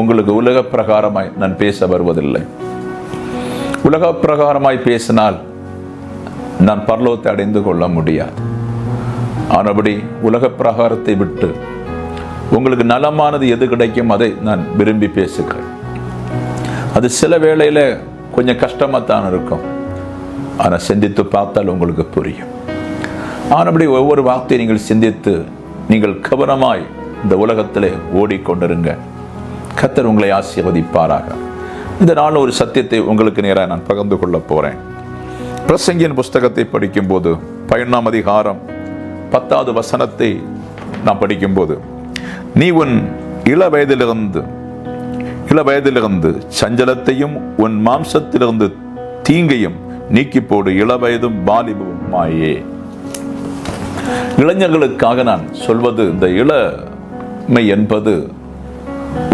உங்களுக்கு உலக பிரகாரமாய் நான் பேச வருவதில்லை. உலக பிரகாரமாய் பேசினால் நான் பரலோகத்தை அடைந்து கொள்ள முடியாது. ஆனபடி உலக பிரகாரத்தை விட்டு உங்களுக்கு நலமானது எது கிடைக்கும் அதை நான் விரும்பி பேசுகிறேன். அது சில வேளையில கொஞ்சம் கஷ்டமாக தான் இருக்கும், ஆனால் சிந்தித்து பார்த்தால் உங்களுக்கு புரியும். ஆனபடி ஒவ்வொரு வார்த்தையை நீங்கள் சிந்தித்து நீங்கள் கவனமாய் இந்த உலகத்திலே ஓடிக்கொண்டிருங்க. கர்த்தர் உங்களை ஆசீர்வதிப்பாராக. இந்த நாள் ஒரு சத்தியத்தை உங்களுக்கு நேராக நான் பகிர்ந்து கொள்ள போறேன். பிரசங்கியின் புஸ்தகத்தை படிக்கும்போது 11ஆம் அதிகாரம் 10வது வசனத்தை நாம் படிக்கும்போது, நீ உன் இள வயதிலிருந்து சஞ்சலத்தையும் உன் மாம்சத்திலிருந்து தீங்கையும் நீக்கி போடு, இளவயதும் வாலிபமாயே. இளைஞர்களுக்காக நான் சொல்வது, இந்த இளமை என்பது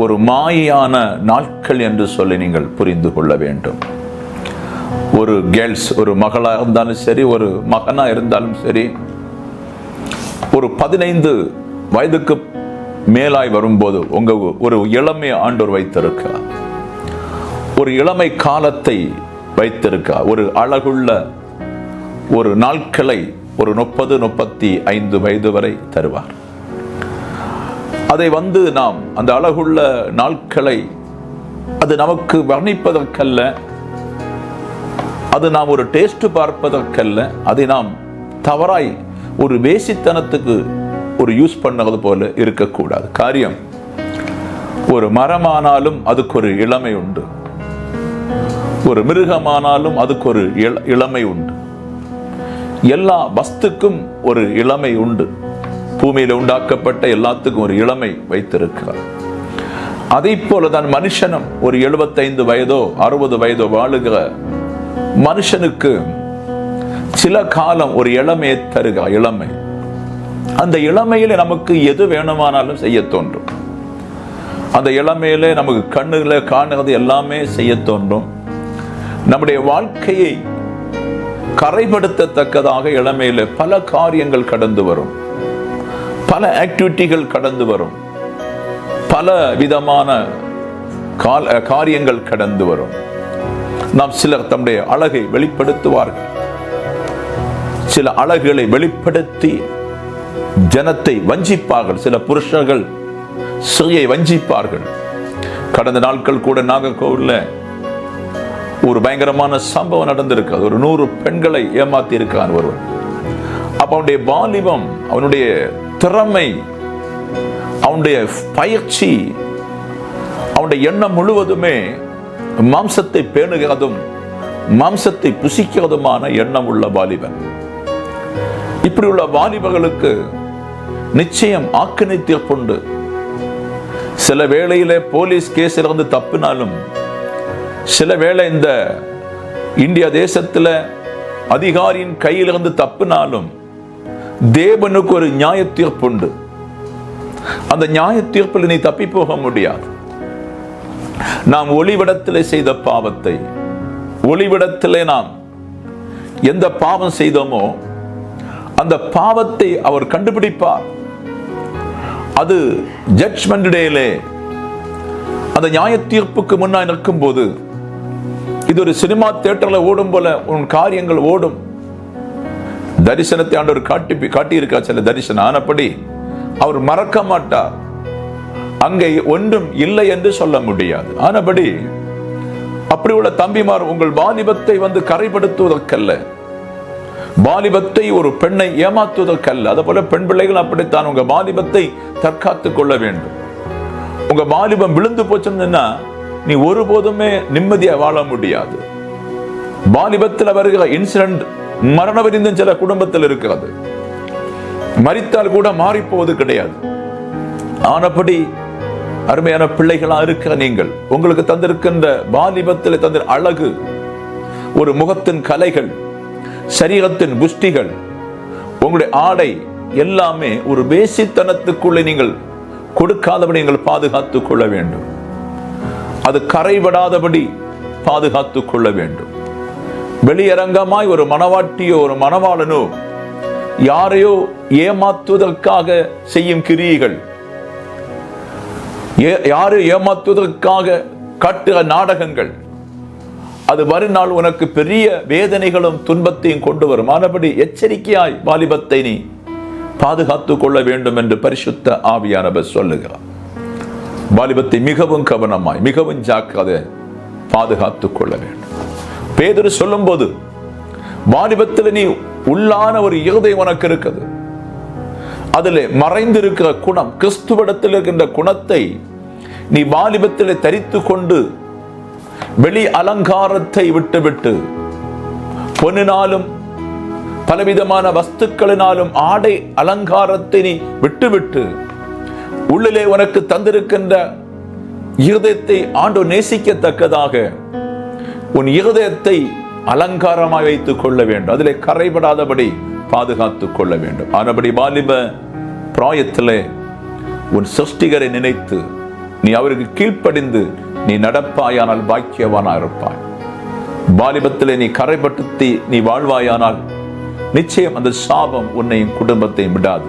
ஒரு மாயான நாட்கள் என்று சொல்லி நீங்கள் புரிந்து கொள்ள வேண்டும். ஒரு கேர்ள்ஸ், ஒரு மகளா இருந்தாலும் சரி, ஒரு மகனா இருந்தாலும் சரி, ஒரு 15 வயதுக்கு மேலாய் வரும்போது உங்க ஒரு இளமை ஆண்டவர் வைத்திருக்கிறார், ஒரு இளமை காலத்தை வைத்திருக்கிறார், ஒரு அழகுள்ள ஒரு நாட்களை ஒரு 30-35 வயது வரை தருவார். அதை நாம் அந்த அழகுள்ள நாட்களை அது நமக்கு வர்ணிப்பதற்கல்ல, அது நாம் ஒரு டேஸ்ட் பார்ப்பதற்கல்ல, அதை நாம் தவறாய் ஒரு வேசித்தனத்துக்கு ஒரு யூஸ் பண்ணது போல இருக்கக்கூடாது. காரியம், ஒரு மரமானாலும் அதுக்கு ஒரு இளமை உண்டு, ஒரு மிருகமானாலும் அதுக்கு ஒரு இளமை உண்டு, எல்லா வஸ்துக்கும் ஒரு இளமை உண்டு. பூமியில உண்டாக்கப்பட்ட எல்லாத்துக்கும் ஒரு இளமை வைத்திருக்கிறார். அதை போலதான் மனுஷனும் ஒரு 75 வயதோ 60 வயதோ வாழுகிற மனுஷனுக்கு சில காலம் ஒரு இளமையை தருகிற இளமை. அந்த இளமையில நமக்கு எது வேணுமானாலும் செய்ய தோன்றும். அந்த இளமையில நமக்கு கண்ணுல காணுறது எல்லாமே செய்ய தோன்றும். நம்முடைய வாழ்க்கையை கரைப்படுத்தத்தக்கதாக இளமையில பல காரியங்கள் கடந்து வரும், பல ஆக்டிவிட்டிகள் கடந்து வரும், பல விதமான காரியங்கள் கடந்து வரும். நாம் சிலர் தம்முடைய அழகை வெளிப்படுத்துவார்கள், சில அழகுகளை வெளிப்படுத்தி ஜனத்தை வஞ்சிப்பார்கள். சில புருஷர்கள் ஸ்திரீயை வஞ்சிப்பார்கள். கடந்த நாட்கள் கூட நாகர்கோவில்ல ஒரு பயங்கரமான சம்பவம் நடந்திருக்கு. ஒரு 100 பெண்களை ஏமாத்தி இருக்கான் ஒருவன். அப்ப அவனுடைய வாலிபம், அவனுடைய திறமை, அவனுடைய பயிற்சி, அவனுடைய எண்ணம் முழுவதுமே மாம்சத்தை பேணுகிறதும் மாம்சத்தை புசிக்கிறதுமான எண்ணம் உள்ள வாலிபன். இப்படி உள்ள வாலிபர்களுக்கு நிச்சயம் ஆக்கினை தீர்ப்புண்டு. சில வேளையில போலீஸ் கேஸிலிருந்து தப்பினாலும், சில வேளை இந்த இந்தியா தேசத்துல அதிகாரியின் கையிலிருந்து தப்பினாலும் தேவனுக்கு ஒரு நியாய தீர்ப்புண்டு. அந்த நியாய தீர்ப்பில் நீ தப்பி போக முடியாது. நாம் ஒளிவிடத்திலே செய்த பாவத்தை, ஒளிவிடத்திலே நாம் எந்த பாவம் செய்தோமோ அந்த பாவத்தை அவர் கண்டுபிடிப்பார். அது ஜட்ஜ்மெண்ட் டேலே, அந்த நியாய தீர்ப்புக்கு முன்னாடி நிற்கும் போது, இது ஒரு சினிமா தியேட்டர்ல ஓடும் போல உன் காரியங்கள் ஓடும். தரிசனத்தை ஆண்டவர் காட்டியிருக்கா சில தரிசனம். ஆனபடி அவர் மறக்க மாட்டார். அங்கே ஒன்றும் இல்லை என்று சொல்ல முடியாது. ஆனபடி அப்படி உள்ள தம்பிமார், உங்கள் வாலிபத்தை கரைப்படுத்துவதற்கல்ல, வாலிபத்தை ஒரு பெண்ணை ஏமாத்துவதற்கல்ல. அதே போல பெண் பிள்ளைகள் அப்படித்தான் உங்க வாலிபத்தை தற்காத்துக் கொள்ள வேண்டும். உங்க வாலிபம் விழுந்து போச்சுன்னா நீ ஒருபோதுமே நிம்மதியா வாழ முடியாது. வாலிபத்தில் வருகிற இன்சிடென்ட் மரண விருந்தும் சில குடும்பத்தில் இருக்கிறது. மரித்தால் கூட மாறி போவது கிடையாது. ஆனபடி அருமையான பிள்ளைகளா இருக்கிற நீங்கள், உங்களுக்கு தந்திருக்கின்ற வாலிபத்தில் தந்திர அழகு, ஒரு முகத்தின் கலைகள், சரீரத்தின் புஷ்டிகள், உங்களுடைய ஆடை எல்லாமே ஒரு வேசித்தனத்துக்குள்ளே நீங்கள் கொடுக்காதபடி நீங்கள் பாதுகாத்துக் கொள்ள வேண்டும். அது கரைபடாதபடி பாதுகாத்துக் கொள்ள வேண்டும். வெளியரங்கமாய் ஒரு மனவாட்டியோ ஒரு மனவாளனோ யாரையோ ஏமாற்றுவதற்காக செய்யும் கிரியைகள், யாரை ஏமாற்றுவதற்காக கட்டுற நாடகங்கள், அது மறுநாள் உனக்கு பெரிய வேதனைகளும் துன்பத்தையும் கொண்டு வரும். ஆனபடி எச்சரிக்கையாய் வாலிபத்தை நீ பாதுகாத்துக் கொள்ள வேண்டும் என்று பரிசுத்த ஆவியானவர் சொல்லுகிறார். வாலிபத்தை மிகவும் கவனமாய், மிகவும் ஜாக்கிரதை பாதுகாத்துக் கொள்ள வேண்டும். பேதுரு சொல்லும் போது, வாலிபத்தில் நீ உள்ளான ஒரு இருதயம் உனக்கு இருக்குது, அதிலே மறைந்திருக்கிற குணம், கிறிஸ்துவிடத்தில் இருக்கின்ற குணத்தை நீ வாலிபத்திலே தரித்து கொண்டு வெளி அலங்காரத்தை விட்டுவிட்டு, பொன்னினாலும் பலவிதமான வஸ்துக்களினாலும் ஆடை அலங்காரத்தை நீ விட்டுவிட்டு, உள்ளிலே உனக்கு தந்திருக்கின்ற இருதயத்தை ஆண்டவர் நேசிக்கத்தக்கதாக உன் இருதயத்தை அலங்காரமாய் வைத்துக் கொள்ள வேண்டும். அதிலே கரைபடாதபடி பாதுகாத்துக் கொள்ள வேண்டும். ஆனபடி வாலிப பிராயத்திலே உன் சிருஷ்டிகரை நினைத்து நீ அவருக்கு கீழ்ப்படிந்து நீ நடப்பாயானால் பாக்கியவானா இருப்பாய். வாலிபத்திலே நீ கரைபடுத்தி நீ வாழ்வாயானால் நிச்சயம் அந்த சாபம் உன்னையும் குடும்பத்தையும் விடாது.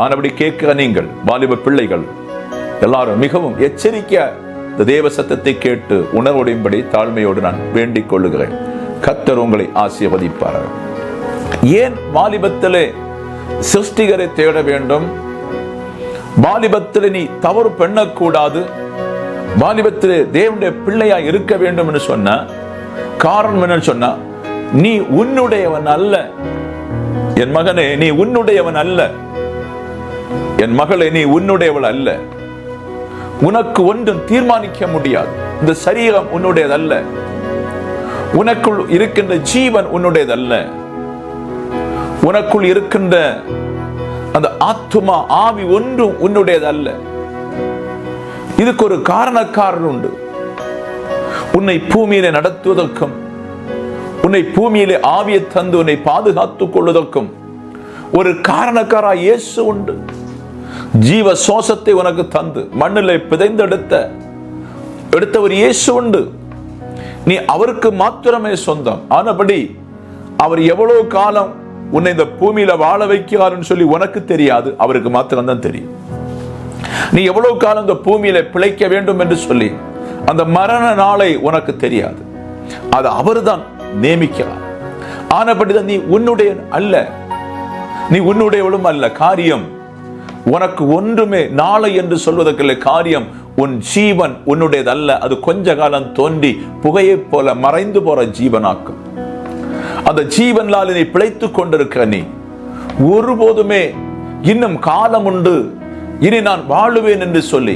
ஆனபடி கேட்கிற நீங்கள் வாலிப பிள்ளைகள் எல்லாரும் மிகவும் எச்சரிக்கையா இந்த தேவ சத்தத்தை கேட்டு உணர்வுடையும்படி தாழ்மையோடு நான் வேண்டிக் கொள்ளுகிறேன். கர்த்தர் உங்களை ஆசீர்வதிப்பார். ஏன் வாலிபத்திலே சிருஷ்டிகரை தேட வேண்டும்? வாலிபத்திலே நீ தவறு பண்ணக்கூடாது, வாலிபத்திலே தேவனுடைய பிள்ளையா இருக்க வேண்டும் என்று சொன்ன காரணம் என்ன சொன்னா, நீ உன்னுடையவன் அல்ல. என் மகனே, நீ உன்னுடையவன் அல்ல. என் மகளே, நீ உன்னுடையவள் அல்ல. உனக்கு ஒன்றும் தீர்மானிக்க முடியாது. இந்த சரீரம் உன்னுடையதல்ல. உனக்குள் இருக்கின்ற ஜீவன் உன்னுடையதல்ல. உனக்குள் இருக்கின்ற அந்த ஆத்துமா, ஆவி ஒன்றும் உன்னுடையதல்ல. இதுக்கு ஒரு காரணக்காரர் உண்டு. உன்னை பூமியிலே நடத்துவதற்கும், உன்னை பூமியிலே ஆவியை தந்து உன்னை பாதுகாத்துக் கொள்வதற்கும் ஒரு காரணக்காரர் இயேசு உண்டு. ஜீவ சுவாசத்தை உனக்கு தந்து மண்ணிலே பிதைந்தெடுத்த ஒரு இயேசு உண்டு. நீ அவருக்கு மாத்திரமே சொந்தம். ஆனபடி அவர் எவ்வளவு காலம் உன்னை இந்த பூமியில வாழ வைக்கிறார்னு சொல்லி உனக்கு தெரியாது, அவருக்கு மாத்திரம்தான் தெரியும். நீ எவ்வளவு காலம் இந்த பூமியில பிழைக்க வேண்டும் என்று சொல்லி அந்த மரண நாளை உனக்கு தெரியாது, அது அவர்தான் நியமிக்கிறார். ஆனபடிதான் நீ உன்னுடைய அல்ல, நீ உன்னுடையவளும் அல்ல. காரியம் உனக்கு ஒன்றுமே நாளை என்று சொல்வதற்குள்ள காரியம், உன் ஜீவன் உன்னுடையதல்ல. அது கொஞ்ச காலம் தோன்றி புகையை போல மறைந்து போற ஜீவனாக்கும். அந்த ஜீவனால் நீ பிழைத்துக் கொண்டிருக்கிற நீ ஒருபோதுமே இன்னும் காலம் உண்டு, இனி நான் வாழுவேன் என்று சொல்லி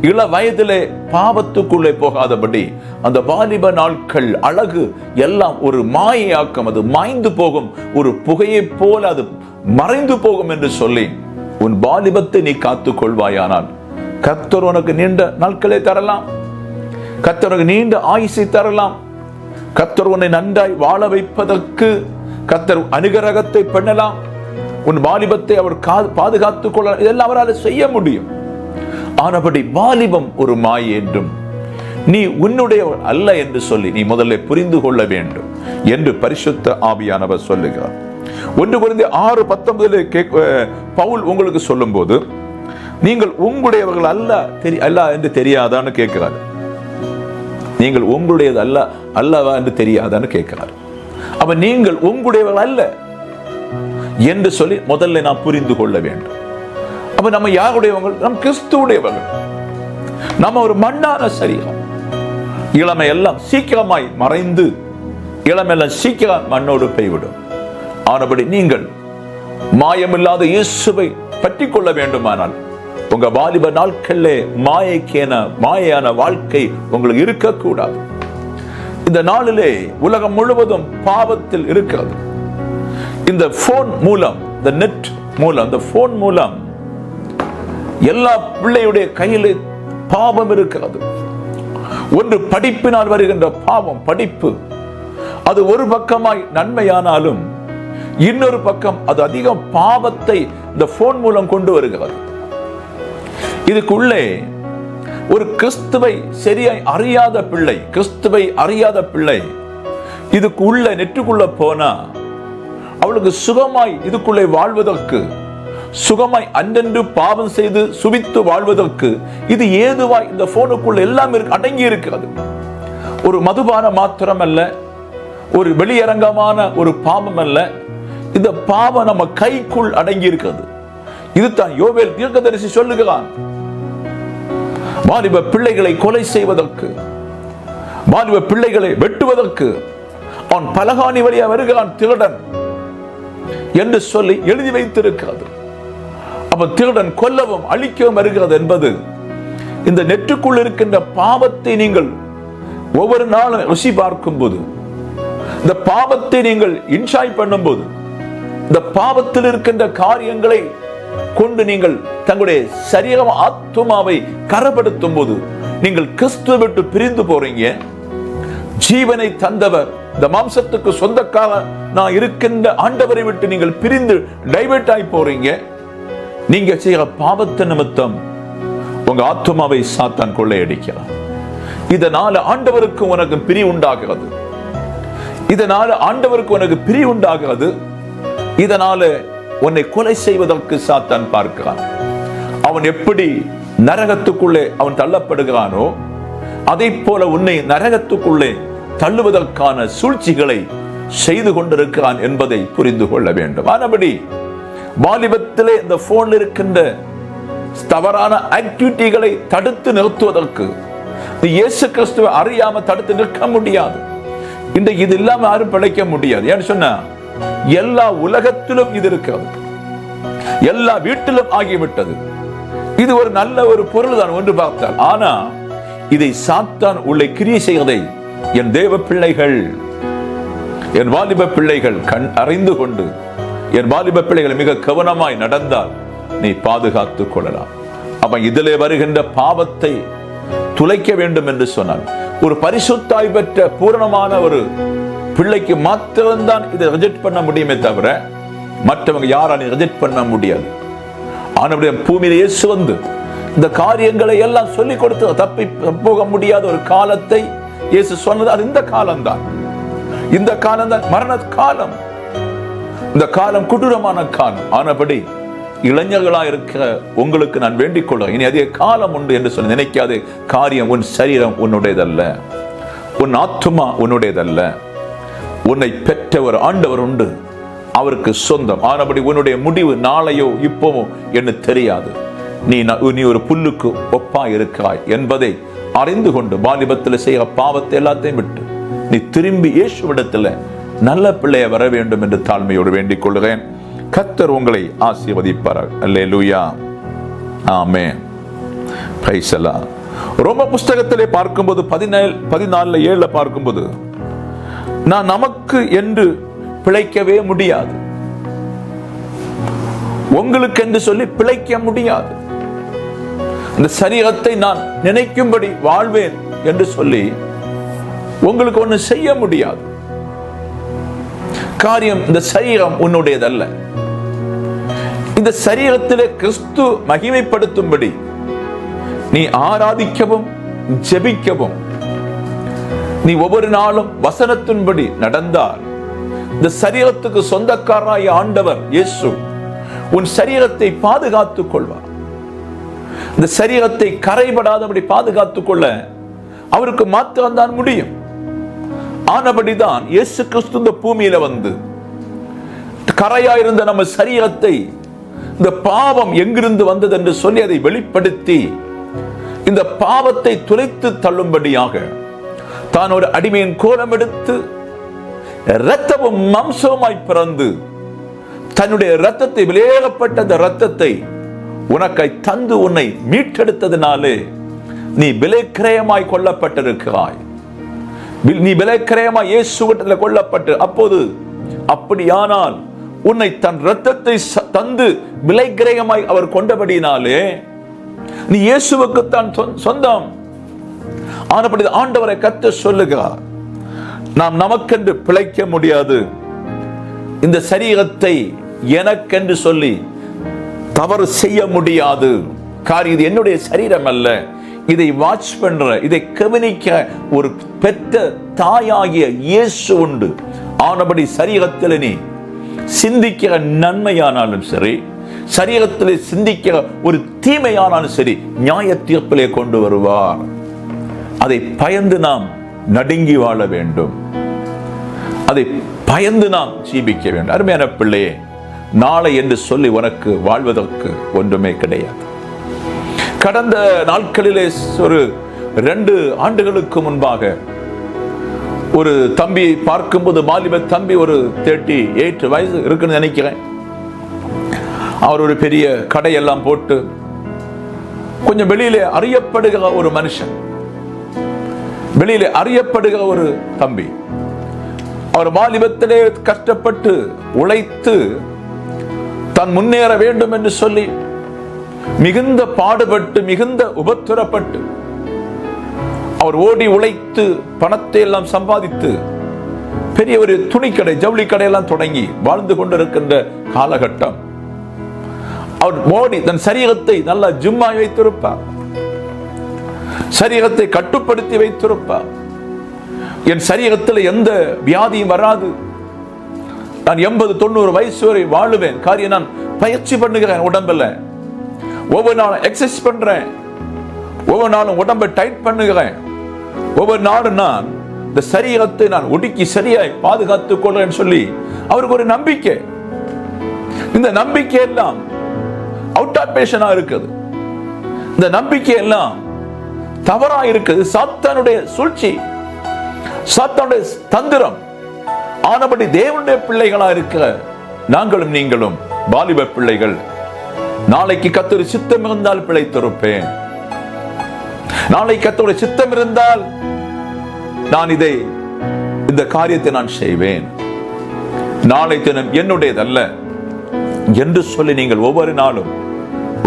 இள வயதிலே பாவத்துக்குள்ளே போகாதபடி அந்த வாலிப நாட்கள் அழகு எல்லாம் ஒரு மாயையாக்கம். அது மாய்ந்து போகும், ஒரு புகையை போல அது மறைந்து போகும் என்று சொல்லி உன் வாலிபத்தை நீ காத்துக் கொள்வாயானால் கர்த்தர் உனக்கு நீண்ட நாட்களை தரலாம், கர்த்தர் உனக்கு நீண்ட ஆயுசை தரலாம். கர்த்தர் உன்னை நன்றாய் வாழ வைப்பதற்கு கர்த்தர் அனுகிரகத்தை பண்ணலாம். உன் வாலிபத்தை அவர் பாதுகாத்துக் கொள்ள இதெல்லாம் அவரால் செய்ய முடியும். ஆனபடி வாலிபம் ஒரு மாயை என்றும் நீ உன்னுடைய அல்ல என்று சொல்லி நீ முதல்ல புரிந்து கொள்ள வேண்டும் என்று பரிசுத்த ஆவியானவர் சொல்லுகிறார். 1 கொரிந்தியர் 6:19 பவுல் உங்களுக்கு சொல்லும் போது, நீங்கள் உங்களுடையவர்கள் அல்ல என்று தெரியாதான்னு கேட்கிறார். நீங்கள் உங்களுடையது அல்லவா என்று தெரியாதான்னு கேட்கிறார். அப்ப நீங்கள் உங்களுடையவர்கள் அல்ல என்று சொல்லி முதல்ல நாம் புரிந்து கொள்ள வேண்டும். அப்ப நம்ம யாருடையவர்கள்? நம் கிறிஸ்துவுடையவர்கள். நம்ம ஒரு மண்ணான சரீரம். இளமை எல்லாம் சீக்கிரமாய் மறைந்து, இளமெல்லாம் சீக்கிரம் மண்ணோடு போய்விடும். ஆனபடி நீங்கள் மாயமில்லாத இயேசுவை பற்றி கொள்ள வேண்டுமானால் உங்க வாலிப நாட்களே மாயான வாழ்க்கை உங்களுக்கு இருக்கக்கூடாது. இந்த நாளிலே உலகம் முழுவதும் பாவத்தில் இருக்கிறது. இந்த போன் மூலம், இந்த நெட் மூலம், இந்த போன் மூலம் எல்லா பிள்ளையுடைய கையிலே பாவம் இருக்கிறது. ஒன்று படிப்பினால் வருகின்ற பாவம், படிப்பு அது ஒரு பக்கமாய் நன்மையானாலும் இன்னொரு பக்கம் அது அதிகம் பாவத்தை இந்த போன் மூலம் கொண்டு வருகிறது. இதுக்குள்ளே ஒரு கிறிஸ்துவை சரியாய் அறியாத பிள்ளை இதுக்குள்ள நெட்டுக்குள்ள போனா அவளுக்கு சுகமாய் இதுக்குள்ளே வாழ்வதற்கு சுகமாய் அன்றென்று பாவம் செய்து சுபித்து வாழ்வதற்கு இது ஏதுவாய் இந்த போனுக்குள்ள எல்லாம் அடங்கி இருக்கிறது. ஒரு மதுபான மாத்திரம் அல்ல, ஒரு வெளியரங்கமான ஒரு பாவம் அல்ல, இந்த பாவம் நம்ம கைக்குள் அடங்கி இருக்கிறது. இதுதான் யோவேல் தீர்க்கதரிசி சொல்லுகிறான். வாலிப பிள்ளைகளை கொலை செய்வதற்கு, வாலிப பிள்ளைகளை வெட்டுவதற்கு அவன் பலகாணி வழியா வருகிறான் திருடன் என்று சொல்லி எழுதி வைத்திருக்கிறது. அப்ப திருடன் கொல்லவும் அழிக்கவும் வருகிறது என்பது இந்த நெற்றுக்குள் இருக்கின்ற பாவத்தை நீங்கள் ஒவ்வொரு நாளும் ருசி பார்க்கும் போது, இந்த பாவத்தை நீங்கள் என்ஜாய் பண்ணும் போது, இந்த பாவத்தில் இருக்கின்ற காரியங்களை கொண்டு நீங்கள் தங்களுடைய சரீரம் ஆத்துமாவை கரப்படுத்தும் போது நீங்கள் கிறிஸ்துவை விட்டு பிரிந்து போறீங்க. ஜீவனை தந்தவர், இந்த மாம்சத்துக்கு சொந்தக்காக நான் இருக்கின்ற ஆண்டவரை விட்டு நீங்கள் பிரிந்து டைவர்ட் ஆகி போறீங்க. நீங்க செய்கிற பாவத்து நிமித்தம் உங்க ஆத்துமாவை சாத்தான் கொள்ளையடிக்கலாம். இதனால ஆண்டவருக்கு உனக்கு பிரி உண்டாகிறது. இதனால ஆண்டவருக்கு உனக்கு பிரி உண்டாகிறது. இதனால உன்னை கொலை செய்வதற்கு சாத்தான் பார்க்கிறான். அவன் எப்படி நரகத்துக்குள்ளே அவன் தள்ளப்படுகிறானோ அதை போல உன்னை நரகத்துக்குள்ளே தள்ளுவதற்கான சூழ்ச்சிகளை செய்து கொண்டிருக்கிறான் என்பதை புரிந்து கொள்ள வேண்டும். ஆனபடி வாலிபத்திலே இந்த போன்ல இருக்கின்ற தவறான ஆக்டிவிட்டிகளை தடுத்து நிறுத்துவதற்கு இயேசு கிறிஸ்துவை அறியாம தடுத்து நிற்க முடியாது. இன்றைக்கு இது இல்லாம யாரும் பிழைக்க முடியாது. ஏன்னு சொன்னா எல்லா உலகத்திலும் இது இருக்கிறது, எல்லா வீட்டிலும் ஆகிவிட்டது. இது ஒரு நல்ல ஒரு பொருள் தான் ஒன்று பார்த்தால். ஆனா இதை சாத்தான் உள்ளே கிரியை செய்வதை என் தேவ பிள்ளைகள், என் வாலிப பிள்ளைகள் கண் அறிந்து கொண்டு என் வாலிப பிள்ளைகள் மிக கவனமாய் நடந்தால் நீ பாதுகாத்துக் கொள்ளலாம். அப்ப இதிலே வருகின்ற பாவத்தை துளைக்க வேண்டும் என்று சொன்னால் ஒரு பரிசுத்தாய் பெற்ற பூரணமான ஒரு பிள்ளைக்கு மாத்திரம்தான் இதை ரிஜெக்ட் பண்ண முடியுமே தவிர மற்றவங்க யாராலும் ரிஜெக்ட் பண்ண முடியாது. ஆனவருடைய பூமியில இயேசு வந்து இந்த காரியங்களை எல்லாம் சொல்லிக் கொடுத்து தப்பி போக முடியாத ஒரு காலத்தை இயேசு சொன்னது. அது இந்த காலம்தான், இந்த காலம்தான் மரண காலம். இந்த காலம் கொடூரமான காலம். ஆனபடி இளைஞர்களா இருக்கிற உங்களுக்கு நான் வேண்டிக் கொள்கிறேன், இனி அதிக காலம் உண்டு என்று சொல்லி நினைக்காதே. காரியம் உன் சரீரம் உன்னுடையதல்ல, உன் ஆத்துமா உன்னுடையதல்ல. உன்னை பெற்ற ஒரு ஆண்டவர் உண்டு, அவருக்கு சொந்தம். ஆனபடி உன்னுடைய முடிவு நாளையோ இப்போவோ என்று தெரியாது. நீ ஒரு புல்லுக்கு ஒப்பா இருக்கிறாய் என்பதை அறிந்து கொண்டு வாலிபத்தில் செய்கிற பாவத்தை எல்லாத்தையும் விட்டு நீ திரும்பி இயேசுவிடத்தில் நல்ல பிள்ளைய வர வேண்டும் என்று தாழ்மையோடு வேண்டிக் கொள்கிறேன். கர்த்தர் உங்களை ஆசீர்வதிப்பார். அல்லேலூயா, ஆமென், பிரைஸ் தி லார்ட். ரோம புஸ்தகத்திலே பார்க்கும்போது 14:7 பார்க்கும்போது, நான் நமக்கு என்று பிழைக்கவே முடியாது, உங்களுக்கு என்று சொல்லி பிழைக்க முடியாது, இந்த சரீரத்தை நான் நினைக்கும்படி வாழ்வேன் என்று சொல்லி உங்களுக்கு ஒண்ணு செய்ய முடியாது. காரியம் இந்த சரீரம் உன்னுடையதல்ல. இந்த சரீரத்திலே கிறிஸ்து மகிமைப்படுத்தும்படி நீ ஆராதிக்கவும் ஜெபிக்கவும் நீ ஒவ்வொரு நாளும் வசனத்தின்படி நடந்தால் இந்த சரீரத்துக்கு சொந்தக்காரராய ஆண்டவர் இயேசு உன் சரீரத்தை பாதுகாத்துக் கொள்வார். இந்த சரீரத்தை கரைபடாதபடி பாதுகாத்துக் கொள்ள அவருக்கு மாத்திரம்தான் முடியும். ஆனபடிதான் இயேசு கிறிஸ்து இந்த பூமியில வந்து கரையாயிருந்த நம்ம சரீரத்தை இந்த பாவம் எங்கிருந்து வந்தது என்று சொல்லி அதை வெளிப்படுத்தி இந்த பாவத்தை துளைத்து தள்ளும்படியாக தான் ஒரு அடிமையின் கோலம் எடுத்து இரத்தமும் மாம்சமாய் பிறந்து தன்னுடைய இரத்தத்தை விலையேறப்பட்ட அந்த இரத்தத்தை உனக்காய் தந்து உன்னை மீட்டெடுத்ததினாலே நீ விலைக்கிரயமாய் கொல்லப்பட்டிருக்கிறாய். நீ விலைக்கிரயமாய் இயேசுவிடத்தில் கொல்லப்பட்டு, அப்போது அப்படியானால் உன்னை தன் இரத்தத்தை தந்து விலைக்கிரயமாய் அவர் கொண்டபடினாலே நீ இயேசுவுக்கு தான் சொந்தம். ஆனபடி ஆண்டவரை கர்த்தர் சொல்லுகிறார், நாம் நமக்கென்று பிழைக்க முடியாது, இந்த சரீரத்தை எனக்கென்று சொல்லி தவறு செய்ய முடியாது. காரியம் இது என்னுடைய சரீரம் அல்ல, இதை வாட்ச் பண்ற, இதை கவனிக்க ஒரு பெற்ற தாயாகிய இயேசு உண்டு. ஆனபடி சரீரத்தில் நீ சிந்திக்கிற நன்மையானாலும் சரி, சரீரத்திலே சிந்திக்க ஒரு தீமையானாலும் சரி நியாய தீர்ப்பிலே கொண்டு வருவார். அதை பயந்து நாம் நடுங்கி வாழ வேண்டும். அதை பயந்து நாம் ஜீவிக்க வேண்டும். அருமையான பிள்ளையே, நாளை என்று சொல்லி உனக்கு வாழ்வதற்கு ஒன்றுமே கிடையாது. கடந்த நாட்களிலே ஒரு 2 ஆண்டுகளுக்கு முன்பாக ஒரு தம்பியை பார்க்கும்போது, வாலிப தம்பி, ஒரு 38 வயசு இருக்குன்னு நினைக்கிறேன். அவர் ஒரு பெரிய கடையெல்லாம் போட்டு கொஞ்சம் வெளியிலே அறியப்படுகிற ஒரு மனுஷன், வெளியிலே அறியப்படுகிற ஒரு தம்பி. அவர் வாலிபத்திலே கஷ்டப்பட்டு உழைத்து தான் முன்னேற வேண்டும் என்று சொல்லி மிகுந்த பாடுபட்டு மிகுந்த உபத்திரப்பட்டு அவர் ஓடி உழைத்து பணத்தை எல்லாம் சம்பாதித்து பெரிய ஒரு துணிக்கடை, ஜவுளி கடையெல்லாம் தொடங்கி வாழ்ந்து கொண்டிருக்கின்ற காலகட்டம். அவர் ஓடி தன் சரீரத்தை நல்லா ஜிம்மாய் வைத்திருப்பார், சரீரத்தை கட்டுப்படுத்தி வைத்திருப்பார். என் சரீரத்தில் எந்த வியாதியும் வராது, நான் 80-90 வயசு வரை வாழுவேன். காரியம், நான் பயிற்சி பண்ணுகிறேன், உடம்புல ஒவ்வொரு நாளும் எக்ஸசைஸ் பண்றேன், ஒவ்வொரு நாளும் உடம்பை டைட் பண்ணுகிறேன், ஒவ்வொரு நாளும் நான் இந்த சரீரத்தை நான் ஒடுக்கி சரியாய் பாதுகாத்துக் கொள்றேன்னு சொல்லி அவருக்கு ஒரு நம்பிக்கை. இந்த நம்பிக்கை எல்லாம் அவுட் ஆஃப் பேஷனா இருக்குது. இந்த நம்பிக்கை எல்லாம் தவறா இருக்குது. சாத்தானுடைய சூழ்ச்சி, சாத்தானுடைய தந்திரம். ஆனபடி தேவனுடைய பிள்ளைகளா இருக்கிற நாங்களும் நீங்களும் வாலிப பிள்ளைகள், நாளைக்கு கர்த்தர் சித்தம் இருந்தால் பிழைத்திருப்பேன், நாளைக்கு கர்த்தருடைய சித்தம் இருந்தால் நான் இந்த காரியத்தை நான் செய்வேன், நாளை தினம் என்னுடையதல்ல என்று சொல்லி நீங்கள் ஒவ்வொரு நாளும்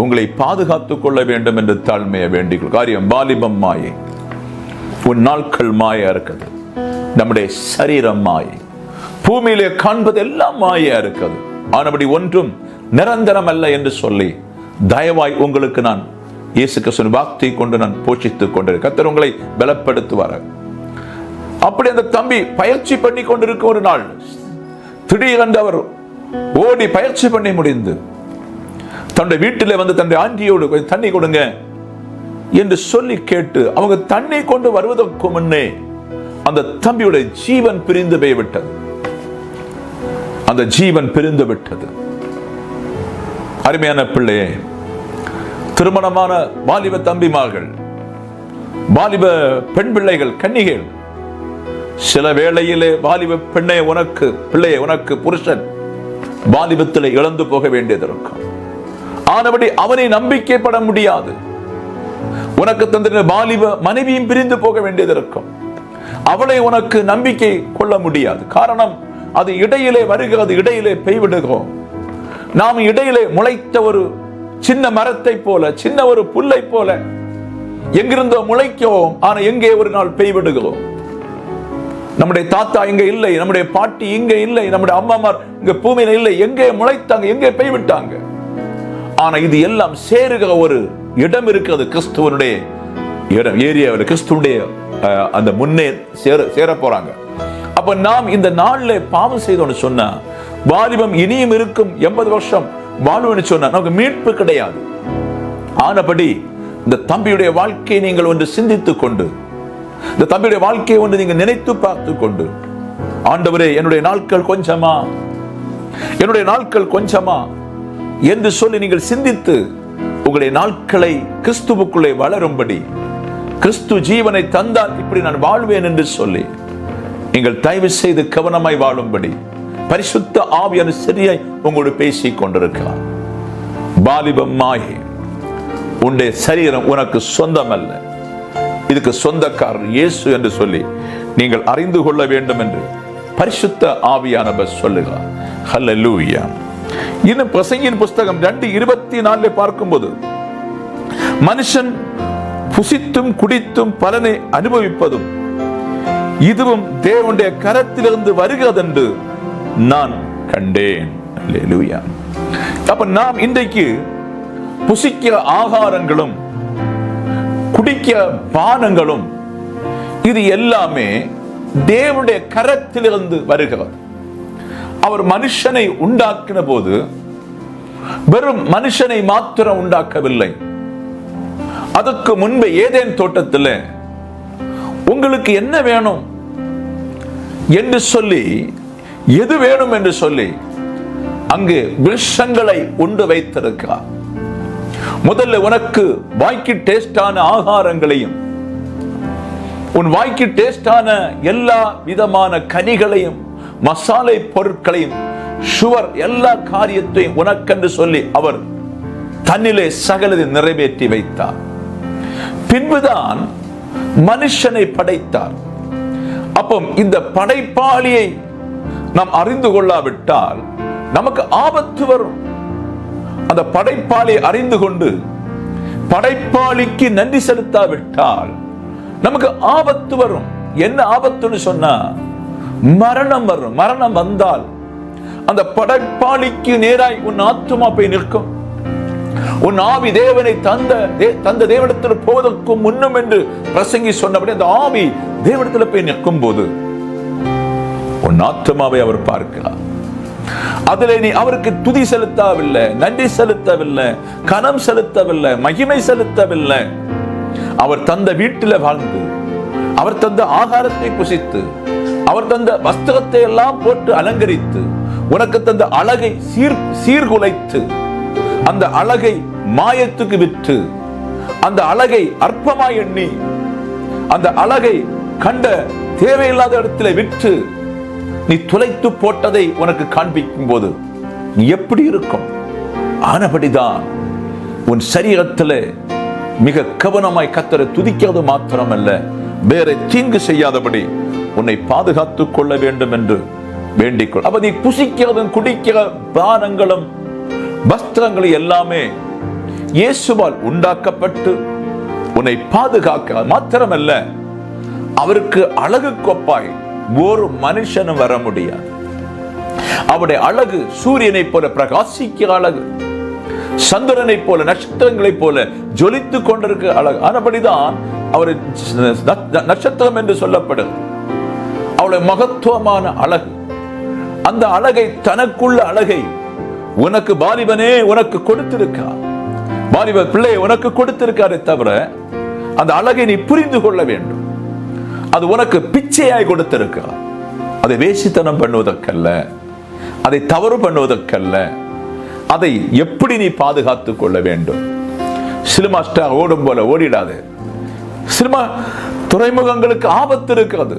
உங்களை பாதுகாத்துக் கொள்ள வேண்டும் என்று தாழ்மையை வேண்டிக் காரியம். வாலிபம் மாயை, உன் நாட்கள் மாயா இருக்குது, நம்முடைய சரீரம் மாயை, பூமியிலே காண்பது எல்லாம் மாயா இருக்குது. ஆனபடி ஒன்றும் நிரந்தரம் அல்ல என்று சொல்லி தயவாய் உங்களுக்கு நான் இயேசு கிறிஸ்துவின் வார்த்தையை கொண்டு நான் போஷித்துக் கொண்டிருக்கிறேன். கர்த்தர் உங்களை பலப்படுத்துவார். அப்படி அந்த தம்பி பயிற்சி பண்ணி கொண்டிருக்க ஒரு நாள் திடீரென்று அவர் ஓடி பயிற்சி பண்ணி முடிந்து தன்னுடைய வீட்டிலே வந்து தன்னுடைய ஆண்டியோடு கொஞ்சம் தண்ணி கொடுங்க என்று சொல்லி கேட்டு அவங்க தண்ணி கொண்டு வருவதற்கு முன்னே அந்த தம்பியுடைய ஜீவன் பிரிந்து போய்விட்டது. அந்த ஜீவன் பிரிந்து விட்டது. அருமையான பிள்ளையே, திருமணமான வாலிப தம்பிமார்கள், வாலிப பெண் பிள்ளைகள், கன்னிகள், சில வேளையிலே வாலிப பெண்ணை உனக்கு பிள்ளையை உனக்கு புருஷன் வாலிபத்திலே இழந்து போக வேண்டியது இருக்கும். ஆனபடி அவனை நம்பிக்கைப்பட முடியாது. உனக்கு தந்த வாலிப மனைவியும் பிரிந்து போக வேண்டியது இருக்கும். அவளை உனக்கு நம்பிக்கை கொள்ள முடியாது. காரணம், அது இடையிலே வருகிறது, இடையிலே பெய்விடுகிறோம். நாம் இடையிலே முளைத்த ஒரு சின்ன மரத்தை போல, சின்ன ஒரு புல்லை போல எங்கிருந்தோ முளைக்கிறோம், ஆனா எங்கே ஒரு நாள் பெய்விடுகிறோம். நம்முடைய தாத்தா இங்க இல்லை, நம்முடைய பாட்டி இங்க இல்லை, நம்முடைய அம்மாமார் இங்க பூமியில இல்லை, எங்கே முளைத்தாங்க, எங்கே பெய்விட்டாங்க. ஆனா இது எல்லாம் சேருகிற ஒரு இடம் இருக்கிறது, கிறிஸ்துவனுடைய இடம், ஏரியாவில் கிறிஸ்துவனுடைய அந்த முன்னே சேர போறாங்க. அப்ப நாம் இந்த நாள்ல பாவம் செய்தோம்னு சொன்னா, வாலிபம் இனியும் இருக்கும், 80 வருஷம் வாழ்வுன்னு சொன்னா நமக்கு மீட்பு கிடையாது. ஆனபடி இந்த தம்பியுடைய வாழ்க்கையை நீங்கள் ஒன்று சிந்தித்துக் கொண்டு, இந்த தம்பியுடைய வாழ்க்கையை ஒன்று நீங்கள் நினைத்து பார்த்து கொண்டு, ஆண்டவரே என்னுடைய நாட்கள் கொஞ்சமா, என்னுடைய நாட்கள் கொஞ்சமா என்று சொல்லி நீங்கள் சிந்தித்து உங்களுடைய நாட்களை கிறிஸ்துவுக்குள்ளே வளரும்படி, கிறிஸ்து ஜீவனை தந்தால் இப்படி நான் வாழ்வேன் என்று சொல்லி நீங்கள் தயவு செய்து கவனமாய் வாழும்படி பரிசுத்த ஆவியான சரியாய் உங்களோடு பேசிக் கொண்டிருக்கிறார். வாலிபம் மாயே, உன்னுடைய சரீரம் உனக்கு சொந்தம் அல்ல, இதுக்கு சொந்தக்காரர் இயேசு என்று சொல்லி நீங்கள் அறிந்து கொள்ள வேண்டும் என்று பரிசுத்த ஆவியானவர் சொல்லுகிறார். ஹல்லேலூயா. இன்னும் பிரசங்கியின் புஸ்தகம் 2:24 பார்க்கும்போது, மனுஷன் புசித்தும் குடித்தும் பலனை அனுபவிப்பதும் இதுவும் தேவனுடைய கரத்திலிருந்து வருகிறது என்று நான் கண்டேன். அல்லேலூயா. அப்ப நாம் இன்றைக்கு புசிக்கிற ஆகாரங்களும் குடிக்கிற பானங்களும் இது எல்லாமே தேவனுடைய கரத்திலிருந்து வருகிறது. அவர் மனுஷனை உண்டாக்கின போது வெறும் மனுஷனை மாத்திரம் உண்டாக்கவில்லை. அதற்கு முன்பே ஏதேன் தோட்டத்தில் உங்களுக்கு என்ன வேணும் என்று சொல்லி, எது வேணும் என்று சொல்லி அங்கு விருஷங்களை உண்டு வைத்திருக்கிறார். முதல்ல உனக்கு வாய்க்கு டேஸ்டான ஆகாரங்களையும், உன் வாய்க்கு டேஸ்டான எல்லா விதமான கனிகளையும், மசாலை பொருட்களையும், சுவர் எல்லா காரியத்தையும் உனக்கென்று சொல்லி அவர் தன்னிலே சகலதை நிறைவேற்றி வைத்தார். பின்புதான் மனுஷனை படைத்தார். அப்போ இந்த படைப்பாளியை நாம் அறிந்து கொள்ளாவிட்டால் நமக்கு ஆபத்து வரும். அந்த படைப்பாளியை அறிந்து கொண்டு படைப்பாளிக்கு நன்றி செலுத்தாவிட்டால் நமக்கு ஆபத்து வரும். என்ன ஆபத்துன்னு சொன்னா மரணம் வரும். மரணம் வந்தால் அந்த படைப்பாளிக்கு நேராய் உன் ஆத்துமா போய் நிற்கும். உன் ஆவி தேவனை தந்த தேவனிடத்தில் போவதற்கு முன்னும் என்று பிரசங்கி சொன்னபடி அந்த ஆவி தேவனிடத்தில் போய் நிற்கும் போது உன் ஆத்துமாவை அவர் பார்க்கிறார். அதிலே நீ அவருக்கு துதி செலுத்தவில்லை, நன்றி செலுத்தவில்லை, கனம் செலுத்தவில்லை, மகிமை செலுத்தவில்லை. அவர் தந்த வீட்டில் வாழ்ந்து, அவர் தந்த ஆகாரத்தை புசித்து, அவர் தந்த வஸ்திரத்தை எல்லாம் போட்டு அலங்கரித்து, உனக்கு தந்த அழகை சீர்குலைத்து, அந்த அழகை மாயத்துக்கு விற்று, அந்த அழகை அற்பமாய் எண்ணி, அந்த அழகை கண்ட தேவையில்லாத இடத்துல விற்று நீ துளைத்து போட்டதை உனக்கு காண்பிக்கும் போது நீ எப்படி இருக்கும்? ஆனபடிதான் உன் சரீரத்தில் மிக கவனமாய் கர்த்தரை துதிக்கிறது மாத்திரமல்ல, வேற தீங்கு செய்யாதபடி உன்னை பாதுகாத்துக் கொள்ள வேண்டும் என்று வேண்டிக்கொள். அப்ப நீ புசிக்கிறதும் குடிக்கிற பானங்களும் வஸ்திரங்களும் எல்லாமே இயேசுவால் உண்டாக்கப்பட்டு உன்னை பாதுகாக்க மாத்திரமல்ல, அவருக்கு அழகு கொப்பாய் ஒரு மனுஷனும் வர முடியாது. அவருடைய அழகு சூரியனை போல பிரகாசிக்கிற அழகு, சந்திரனை போல நட்சத்திரங்களை போல ஜொலித்துக் கொண்டிருக்கிற அழகு. ஆனபடிதான் அவர் நட்சத்திரம் என்று சொல்லப்படுது. அவளுடைய மகத்துவமான அழகு, அந்த அழகை, தனக்குள்ள அழகை உனக்கு வாலிபனே உனக்கு கொடுத்திருக்கார். வாலிப பிள்ளை உனக்கு கொடுத்திருக்காரே தவிர அந்த அழகை நீ புரிந்து கொள்ள வேண்டும். அது உனக்கு பிச்சையாய் கொடுத்திருக்கிறார். அதை வேசித்தனம் பண்ணுவதற்கல்ல, அதை தவறு பண்ணுவதற்கல்ல, அதை எப்படி நீ பாதுகாத்துக் கொள்ள வேண்டும். சினிமா ஸ்டார் ஓடும் போல ஓடிடாது. சினிமா துறைமுகங்களுக்கு ஆபத்து இருக்கிறது.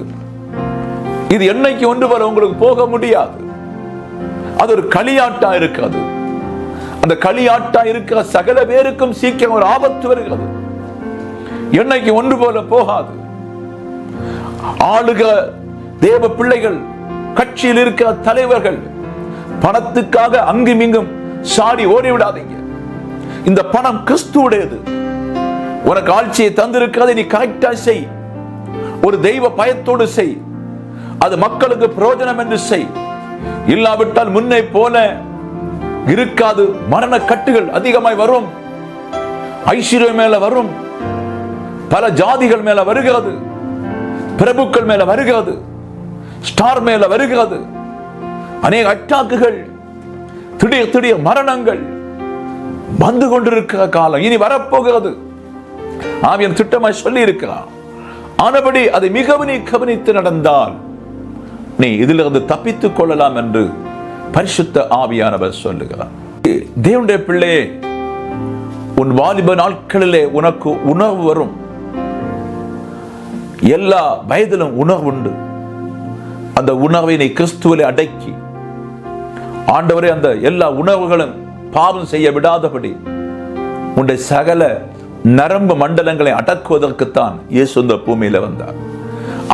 இது என்னைக்கு ஒன்று வர உங்களுக்கு போக முடியாது. அது ஒரு களியாட்டா இருக்கிறது. அந்த களியாட்டா இருக்கிற சகல பேருக்கும் சீக்கிரம் ஒரு ஆபத்து வருகிறது. என்னைக்கு ஒன்று போல போகாது. ஆளுக தேவ பிள்ளைகள், கட்சியில் இருக்கிற தலைவர்கள் பணத்துக்காக அங்கும் இங்கும் சாடி ஓடிவிடாதீங்க. இந்த பணம் கிறிஸ்துவுடையது. உனக்கு ஆட்சியை தந்திருக்கிறதை நீ கரெக்டா செய். ஒரு தெய்வ பயத்தோடு செய். அது மக்களுக்கு பிரயோஜனம் என்று செய். இல்லாவிட்டால் முன்னை போல இருக்காது. மரண கட்டுகள் அதிகமாய் வரும். ஐஸ்வர்யம் மேல வரும். பல ஜாதிகள் மேல வருகிறது. பிரபுக்கள் மேல வருகிறது. ஸ்டார் மேல வருகிறது. அநேக அட்டாக்குகள், திடீர் திடீர் மரணங்கள் வந்து கொண்டிருக்கிற காலம் இனி வரப்போகிறது. ஆவியன் திட்டமாய் சொல்லி இருக்கிறார். ஆனபடி அதை மிகவும் கவனித்து நடந்தால் நீ இதிலிருந்து தப்பித்துக் கொள்ளலாம் என்று பரிசுத்த ஆவியானவர் சொல்லுகிறார். தேவனுடைய பிள்ளையே, உன் வாலிப நாட்களிலே உனக்கு உணர்வு வரும். எல்லா வயதிலும் உணர்வு உண்டு. அந்த உணர்வை நீ கிறிஸ்துவிலே அடக்கி, ஆண்டவரே அந்த எல்லா உணர்வுகளும் பாவம் செய்ய விடாதபடி உன்னுடைய சகல நரம்பு மண்டலங்களை அடக்குவதற்குத்தான் இயேசு இந்த பூமியில வந்தார்.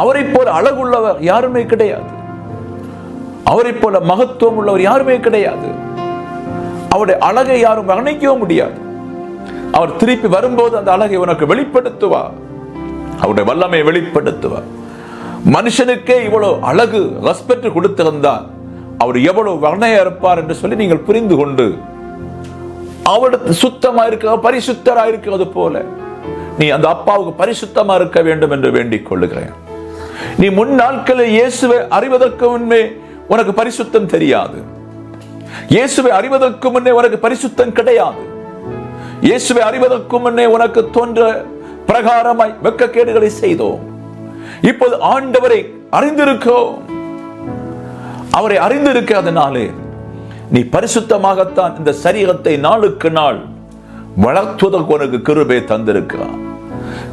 அவரை போல அழகுள்ளவர் யாருமே கிடையாது. அவரை போல மகத்துவம் உள்ளவர் யாருமே கிடையாது. அவருடைய அழகை யாரும் வர்ணிக்கவும் முடியாது. அவர் திருப்பி வரும்போது அந்த அழகை உனக்கு வெளிப்படுத்துவார். அவருடைய வல்லமை வெளிப்படுத்துவார். மனுஷனுக்கே இவ்வளவு அழகு ரெஸ்பெக்ட் கொடுத்திருந்தார், அவர் எவ்வளவு வர்ணையா இருப்பார் என்று சொல்லி நீங்கள் புரிந்து கொண்டு, அவருக்கு சுத்தமா இருக்க, பரிசுத்தரா இருக்கிறது போல நீ அந்த அப்பாவுக்கு பரிசுத்தமா இருக்க வேண்டும் என்று வேண்டிக் கொள்ளுகிறேன். நீ முன் நாட்களில் இயேசுவை அறிவதற்கு முன்பே உனக்கு பரிசுத்தம் தெரியாது. இயேசுவை அறிவதற்கு முன்னே உனக்கு பரிசுத்தம் கிடையாது. இயேசுவை அறிவதற்கு முன்னே உனக்கு தோன்ற பிரகாரமாய் வெட்கக்கேடுகளை செய்தோம். இப்போது ஆண்டவரை அறிந்திருக்கிறோம். அவரை அறிந்திருக்கிறதுனாலே நீ பரிசுத்தமாகத்தான் இந்த சரீரத்தை நாளுக்கு நாள் வளர்த்துவதற்கு உனக்கு கிருபை தந்திருக்கிறார்.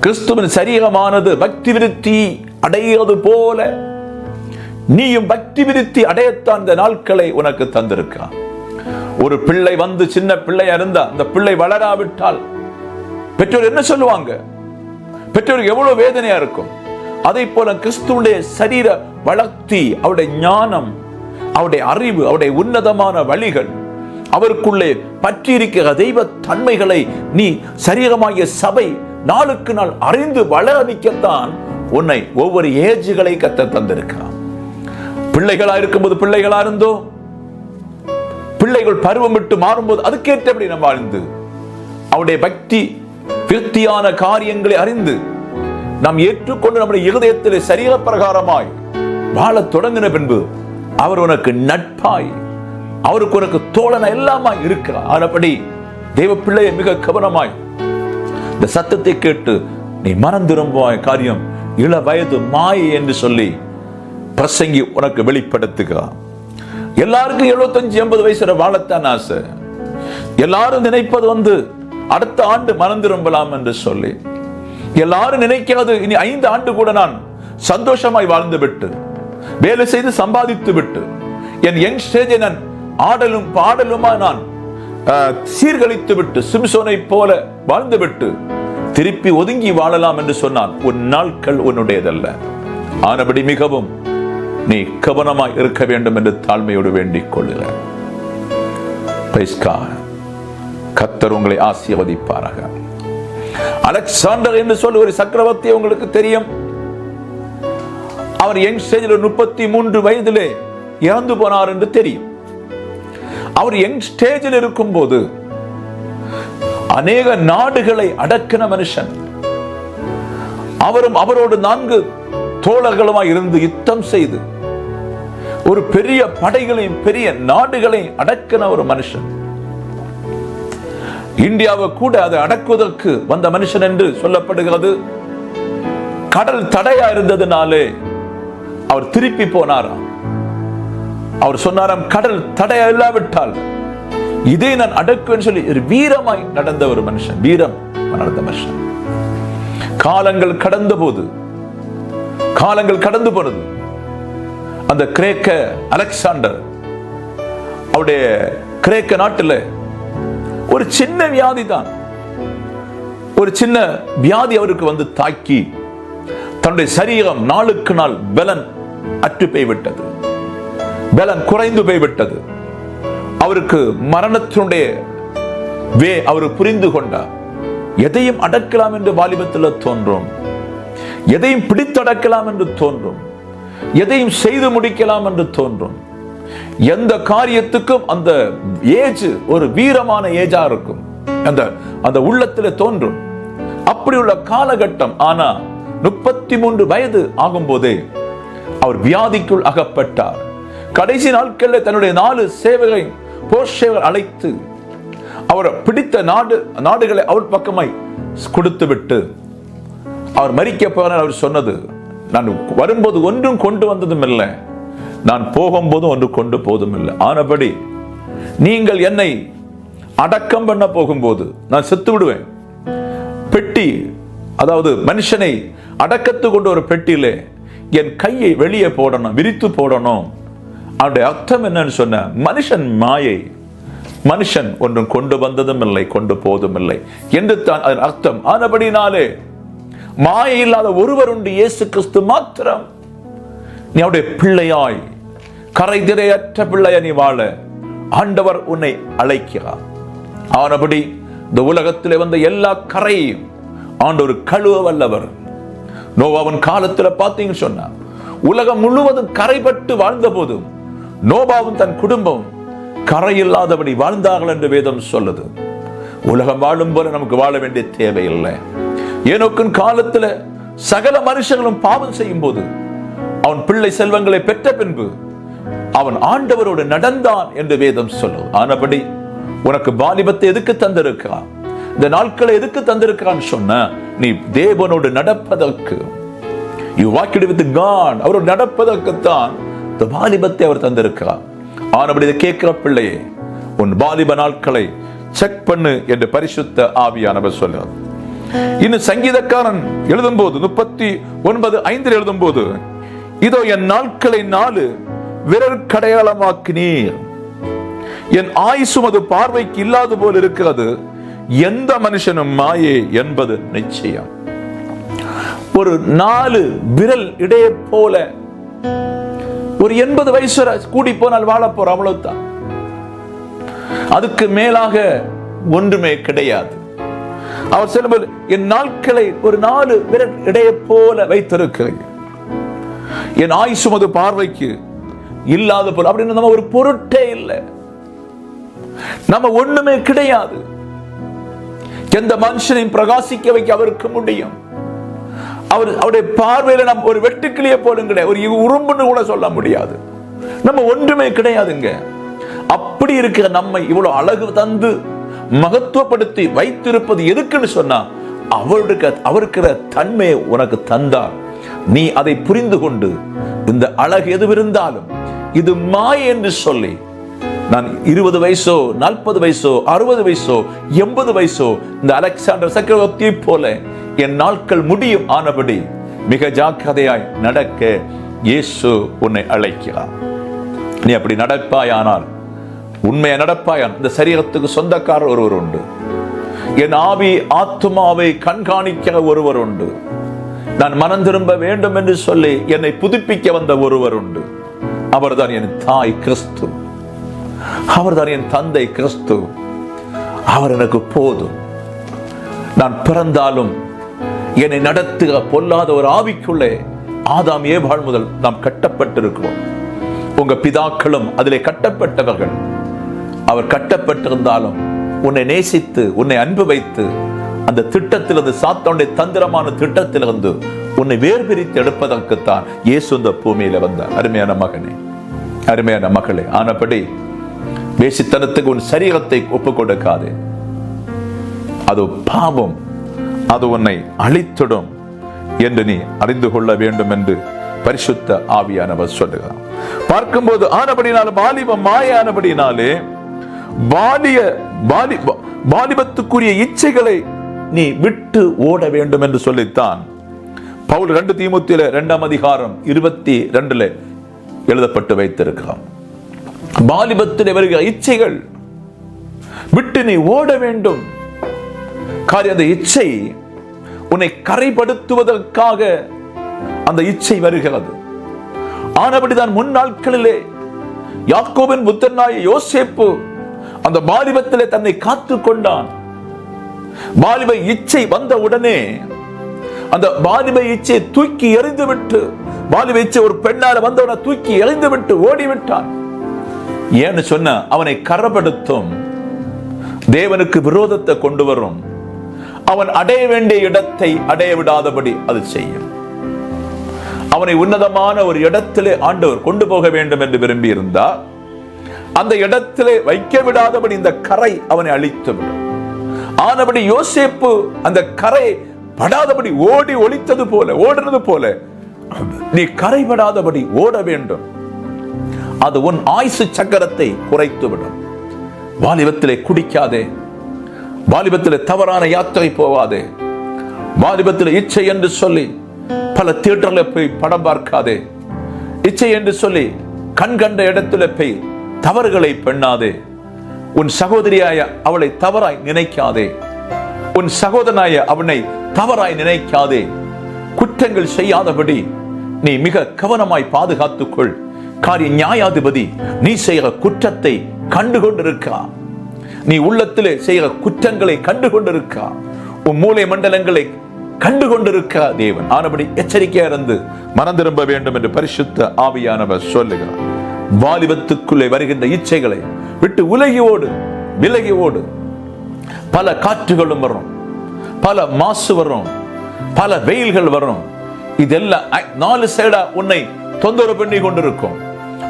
கிறிஸ்துவின் சரீரமானது பக்தி விருத்தி அடைவது போல நீயும் பக்தி விருத்தி அடையத்தான் இந்த நாட்களை உனக்கு தந்திருக்கிறார். ஒரு பிள்ளை வந்து சின்ன பிள்ளையா இருந்தா அந்த பிள்ளை வளராவிட்டால் பெற்றோர் என்ன சொல்லுவாங்க? பெற்றோருக்கு எவ்வளவு வேதனையா இருக்கும். அதே போல கிறிஸ்துவுடைய சரீர வளர்த்தி, அவருடைய ஞானம், அவருடைய அறிவு, அவருடைய உன்னதமான வழிகள், அவருக்குள்ளே பற்றி இருக்கிற தெய்வ தன்மைகளை நீ சரீரமாகிய சபை நாளுக்கு நாள் அறிந்து வளர வைக்கத்தான் உன்னை ஒவ்வொரு ஏஜுகளை கத்த தந்திருக்கிறான். பிள்ளைகளா இருக்கும்போது பிள்ளைகளா இருந்தோ, பிள்ளைகள் பருவம் விட்டு மாறும்போது அதுக்கேற்றபடி நம்ம வாழ்ந்து அவருடைய பக்தி விருத்தியான காரியங்களை அறிந்து நாம் ஏற்றுக்கொண்டு நம்முடைய இருதயத்திலே சரீர பிரகாரமாய் வாழ தொடங்கின பின்பு அவர் உனக்கு நட்பாய், அவருக்கு உனக்கு தோழன எல்லாமாய் இருக்கிறார். ஆனபடி தேவ பிள்ளையை மிக கவனமாய் இந்த சத்தத்தை கேட்டு நீ மறந்திரும்பாய் காரியம் இள வயது மாயை என்று சொல்லி பிரசங்கி உனக்கு வெளிப்படுத்துகிறார். எல்லாருக்கும் 75-80 வயசுல வாழத்தான் ஆசை. எல்லாரும் நினைப்பது அடுத்த ஆண்டு மறந்திரும்பலாம் என்று சொல்லி, எல்லாரும் நினைக்கிறது இனி 5 ஆண்டு கூட நான் சந்தோஷமாய் வாழ்ந்து விட்டு வேலை செய்து சம்பாதித்து விட்டு என் யங் ஸ்டேஜை நான் ஆடலும் பாடலுமா நான் சீர்கழித்து விட்டு சிம்சோனை போல வாழ்ந்து விட்டு திருப்பி ஒதுங்கி வாழலாம் என்று சொன்னால் உன் நாட்கள் உன்னுடையதல்ல. ஆனபடி மிகவும் நீ கவனமாய் இருக்க வேண்டும் என்று தாழ்மையோடு வேண்டிக் கொள்ளுகிறேன். கர்த்தர் உங்களை ஆசீர்வதிப்பாராக. அலெக்சாண்டர் என்று சொல்லி ஒரு சக்கரவர்த்தி உங்களுக்கு தெரியும். அவர் யங் ஸ்டேஜில் 33 வயதிலே இறந்து போனார் என்று தெரியும். அவர் யங் ஸ்டேஜில் இருக்கும் போது அநேக நாடுகளை அடக்கின மனுஷன். அவரும் அவரோடு 4 தோழர்களுமாய் இருந்து யுத்தம் செய்து ஒரு பெரிய படைகளையும் பெரிய நாடுகளையும் அடக்கின ஒரு மனுஷன். இந்தியாவை கூட அதை அடக்குவதற்கு வந்த மனுஷன் என்று சொல்லப்படுகிறது. கடல் தடையா இருந்ததுனாலே அவர் திருப்பி போனாராம். அவர் சொன்னாராம், கடல் தடையா இல்லாவிட்டால் இதை நான் அடக்குவேன் சொல்லி வீரமாய் நடந்த ஒரு மனுஷன், வீரம் நடந்த மனுஷன். காலங்கள் கடந்த போது, காலங்கள் கடந்து போனது. அந்த கிரேக்க அலெக்சாண்டர் அவருடைய கிரேக்க நாட்டில் ஒரு சின்ன வியாதி தான், ஒரு சின்ன வியாதி அவருக்கு வந்து தாக்கி தன்னுடைய சரீரம் நாளுக்கு நாள் பலன் அற்று போய்விட்டது, பலன் குறைந்து போய்விட்டது. அவருக்கு மரணத்தினுடைய அவர் புரிந்து கொண்டார். எதையும் அடக்கலாம் என்று வாலிபத்தில் தோன்றும், எதையும் பிடித்தடக்கலாம் என்று தோன்றும், எதையும் செய்து முடிக்கலாம் என்று தோன்றும். எந்த காரியத்துக்கும் அந்த ஏஜ் ஒரு வீரமான ஏஜா இருக்கும், அந்த உள்ளத்தில் தோன்றும். அப்படி உள்ள காலகட்டம். ஆனா 33 வயது ஆகும் போதே அவர் வியாதிக்குள் அகப்பட்டார். கடைசி நாட்களில் தன்னுடைய 4 சேவகை போர்சேவர் அழைத்து அவர் பிடித்த நாடுகளை அவர் பக்கமாய் கொடுத்து விட்டு அவர் மரிக்க போனார். அவர் சொன்னது, நான் வரும்போது ஒன்றும் கொண்டு வந்ததும் இல்லை, நான் போகும்போது ஒன்று கொண்டு போதும் இல்லை. ஆனபடி நீங்கள் என்னை அடக்கம் பண்ண போகும்போது நான் செத்து விடுவேன். பெட்டி, அதாவது மனுஷனை அடக்கத்து கொண்டு ஒரு பெட்டியிலே என் கையை வெளியே போடணும், விரித்து போடணும். அவருடைய அர்த்தம் என்னன்னு சொன்ன, மனுஷன் மாயை, மனுஷன் ஒன்றும் கொண்டு வந்ததும் இல்லை, கொண்டு போதும் இல்லை என்று தான் அதன் அர்த்தம். ஆனபடினாலே மாயை இல்லாத ஒருவர் உண்டு, இயேசு கிறிஸ்து மாத்திரம். நீ அவருடைய பிள்ளையாய், கரை திரையற்ற பிள்ளைய நீ வாழ ஆண்டவர் உன்னை அழைக்கிறார். ஆனபடி இந்த உலகத்திலே வந்த எல்லா கரையையும் ஆண்டவர் கழுவ வல்லவர். நோவாவின் காலத்தில் பார்த்தீங்கன்னு சொன்னா உலகம் முழுவதும் கரைபட்டு வாழ்ந்த போதும் நோவாவும் தன் குடும்பம் கரையில்லாதபடி வாழ்ந்தார்கள் என்று வேதம் சொல்லுது. உலகம் வாழும் போல நமக்கு வாழ வேண்டிய தேவையில்லை. ஏனோக்கின் காலத்துல சகல மனுஷர்களும் பாவம் செய்யும் போது அவன் பிள்ளை செல்வங்களை பெற்ற பின்பு அவன் ஆண்டவரோடு நடந்தான் என்று வேதம் சொல்லுது. ஆனபடி உனக்கு வாலிபத்தை எதுக்கு தந்திருக்கிறான், இந்த நாட்களை எதுக்கு தந்திருக்கிறான்னு சொன்ன, நீ தேவனோடு நடப்பதற்கு, you walked with God, அவரோடு நடப்பதற்குத்தான் இந்த வாலிபத்தை அவர் தந்திருக்கிறார். ஆனபடி இதை கேட்கிற பிள்ளையே, உன் வாலிப நாட்களை செக் பண்ணு என்று பரிசுத்த ஆவியானவர் சொல்றார். இன்னும் சங்கீதக்காரன் எழுதும்போது 39:5 எழுதும்போது, இதோ என் நாட்களை 4 விரற்கடையாளமாக்கினீர், என் ஆயுசும் அது பார்வைக்கு இல்லாத போல் இருக்கிறது, எந்த மனுஷனும் மாயே என்பது நிச்சயம். ஒரு 4 விரல் இடையே போல ஒரு 80 வயசு கூடி போனால் வாழ போற, அவ்வளவுதான். அதுக்கு மேலாக ஒன்றுமே கிடையாது. அவர் சொல்லும்போது, என் நாட்களை ஒரு 4 விரல் இடையே போல வைத்திருக்கிறேன், என் ஆயுசும் அது பார்வைக்கு இல்லாத போல. அப்படின்னு நம்ம ஒரு பொருட்டே இல்லை, நம்ம ஒண்ணுமே கிடையாது. எந்த மனுஷனையும் பிரகாசிக்க வைக்க அவருக்கு முடியும். அவருடைய பார்வையில நம்ம ஒரு வெட்டுக்கிளிய போலும் கிடையாது, ஒரு உறும்புன்னு கூட சொல்ல முடியாது. நம்ம ஒன்றுமே கிடையாதுங்க. அப்படி இருக்கிற நம்மை இவ்வளவு அழகு தந்து மகத்துவப்படுத்தி வைத்திருப்பது எதுக்குன்னு சொன்னா, அவருக்கிற தன்மையை உனக்கு தந்தார். நீ அதை புரிந்து கொண்டு இந்த அழகு எது இருந்தாலும் இது மாயை என்று சொல்லி, நான் 20 வயசோ 40 வயசோ 60 வயசோ 80 வயசோ இந்த அலெக்சாண்டர் சக்கரவர்த்தியை போல என் நாட்கள் முடியும் ஆனபடி மிக ஜாக்கிரதையாய் நடக்க இயேசு உன்னை அழைக்கிறார். நீ அப்படி நடப்பாயானால், உண்மையை நடப்பாயான், இந்த சரீரத்துக்கு சொந்தக்காரர் ஒருவர் உண்டு. என் ஆவி ஆத்துமாவை கண்காணிக்கிற ஒருவர் உண்டு. நான் மனம் திரும்ப வேண்டும் என்று சொல்லி என்னை புதுப்பிக்க வந்த ஒருவர் உண்டு. அவர்தான் என் தாய் கிறிஸ்து, அவர்தான் என் தந்தை கிறிஸ்து. அவர் எனக்கு போதும். நான் பிறந்தாலும் என்னை நடத்துகிற பொல்லாத ஒரு ஆவிக்குள்ளே ஆதாம் ஏவாள் முதல் நாம் கட்டப்பட்டிருக்கிறோம். உங்க பிதாக்களும் அதிலே கட்டப்பட்டவர்கள். அவர் கட்டப்பட்டிருந்தாலும் உன்னை நேசித்து உன்னை அன்பு வைத்து அந்த திட்டத்திலிருந்து, சாத்தானுடைய தந்திரமான திட்டத்திலிருந்து உன்னை வேர்பிரித்து எடுப்பதற்குத்தான் இயேசு இந்த பூமியில வந்தார். அருமையான மகனே, அருமையான மகளே, ஆனபடி வேசித்தனத்துக்கு உன் சரீரத்தை ஒப்புக் கொடுக்காதே. அது பாவம், அது உன்னை அழித்திடும் என்று நீ அறிந்து கொள்ள வேண்டும் என்று பரிசுத்த ஆவியானவர் சொல்லுகிறார். பார்க்கும்போது, ஆனபடினாலும் வாலிபம் மாயானபடினாலே வாலிபத்துக்குரிய இச்சைகளை நீ விட்டு ஓட வேண்டும் என்று சொல்லித்தான் பவுல் 2 தீமோத்தேயு 2:22 எழுதப்பட்டு வைத்திருக்கிறான். வாலிபத்தில் வருகிற இச்சைகள் விட்டு நீ ஓட வேண்டும். காரியம், அந்த இச்சை உன்னை கரைப்படுத்துவதற்காக அந்த இச்சை வருகிறது. ஆனபடிதான் முன் நாட்களிலே யாக்கோபின் புத்திரனாகிய யோசேப்பு அந்த வாலிபத்திலே தன்னை காத்துக் கொண்டான். வாலிப இச்சை வந்த உடனே அந்த வாலிப இச்சை தூக்கி எறிந்து விட்டு, வாலிப இச்சை ஒரு பெண்ணால வந்தவனை தூக்கி எறிந்து விட்டு ஓடிவிட்டான். ஏன்னு சொன்ன, அவனை கரப்படுத்தும், தேவனுக்கு விரோதத்தை கொண்டு வரும், அவன் அடைய வேண்டிய இடத்தை அடைய விடாதபடி அது செய்யும். அவனை உன்னதமான ஒரு இடத்திலே ஆண்டவர் கொண்டு போக வேண்டும் என்று விரும்பி இருந்தார். அந்த இடத்திலே வைக்க விடாதபடி இந்த கரை அவனை அழித்து விடும். ஆனபடி யோசேப்பு அந்த கரை படாதபடி ஓடி ஒளித்தது போல, ஓடுறது போல நீ கரைபடாதபடி ஓட வேண்டும். அது உன் ஆயுசு சக்கரத்தை குறைத்து விடும். வாலிபத்திலே குடிக்காதே, வாலிபத்திலே தவறான யாத்திரை போவாதே, வாலிபத்திலே இச்சை என்று சொல்லி பல தியேட்டர்ல போய் படம் பார்க்காதே, இச்சை என்று சொல்லி கண் கண்ட இடத்துல போய் தவறுகளை பெண்ணாதே, உன் சகோதரியாய அவளை தவறாய் நினைக்காதே, உன் சகோதரனாய அவனை தவறாய் நினைக்காதே. குற்றங்கள் செய்யாதபடி நீ மிக கவனமாய் பாதுகாத்துக்கொள். காரிய நியாயாதிபதி நீ செய்கிற குற்றத்தை கண்டுகொண்டிருக்கா, நீ உள்ளத்திலே செய்கிற குற்றங்களை கண்டுகொண்டிருக்கா, உன் மூளை மண்டலங்களை கண்டுகொண்டிருக்கா தேவன். ஆனபடி எச்சரிக்கையா இருந்து மனம் திரும்ப வேண்டும் என்று பரிசுத்த ஆவியானவர் சொல்லுகிறார். வாலிபத்துக்குள்ளே வருகின்ற இச்சைகளை விட்டு விலகி ஓடு. பல காற்றுகளும் வரும், பல மாசு வரும், பல வெயில்கள் வரும். இதெல்லாம் 4 சைடா உன்னை தொந்தரவு பண்ணி கொண்டிருக்கும்.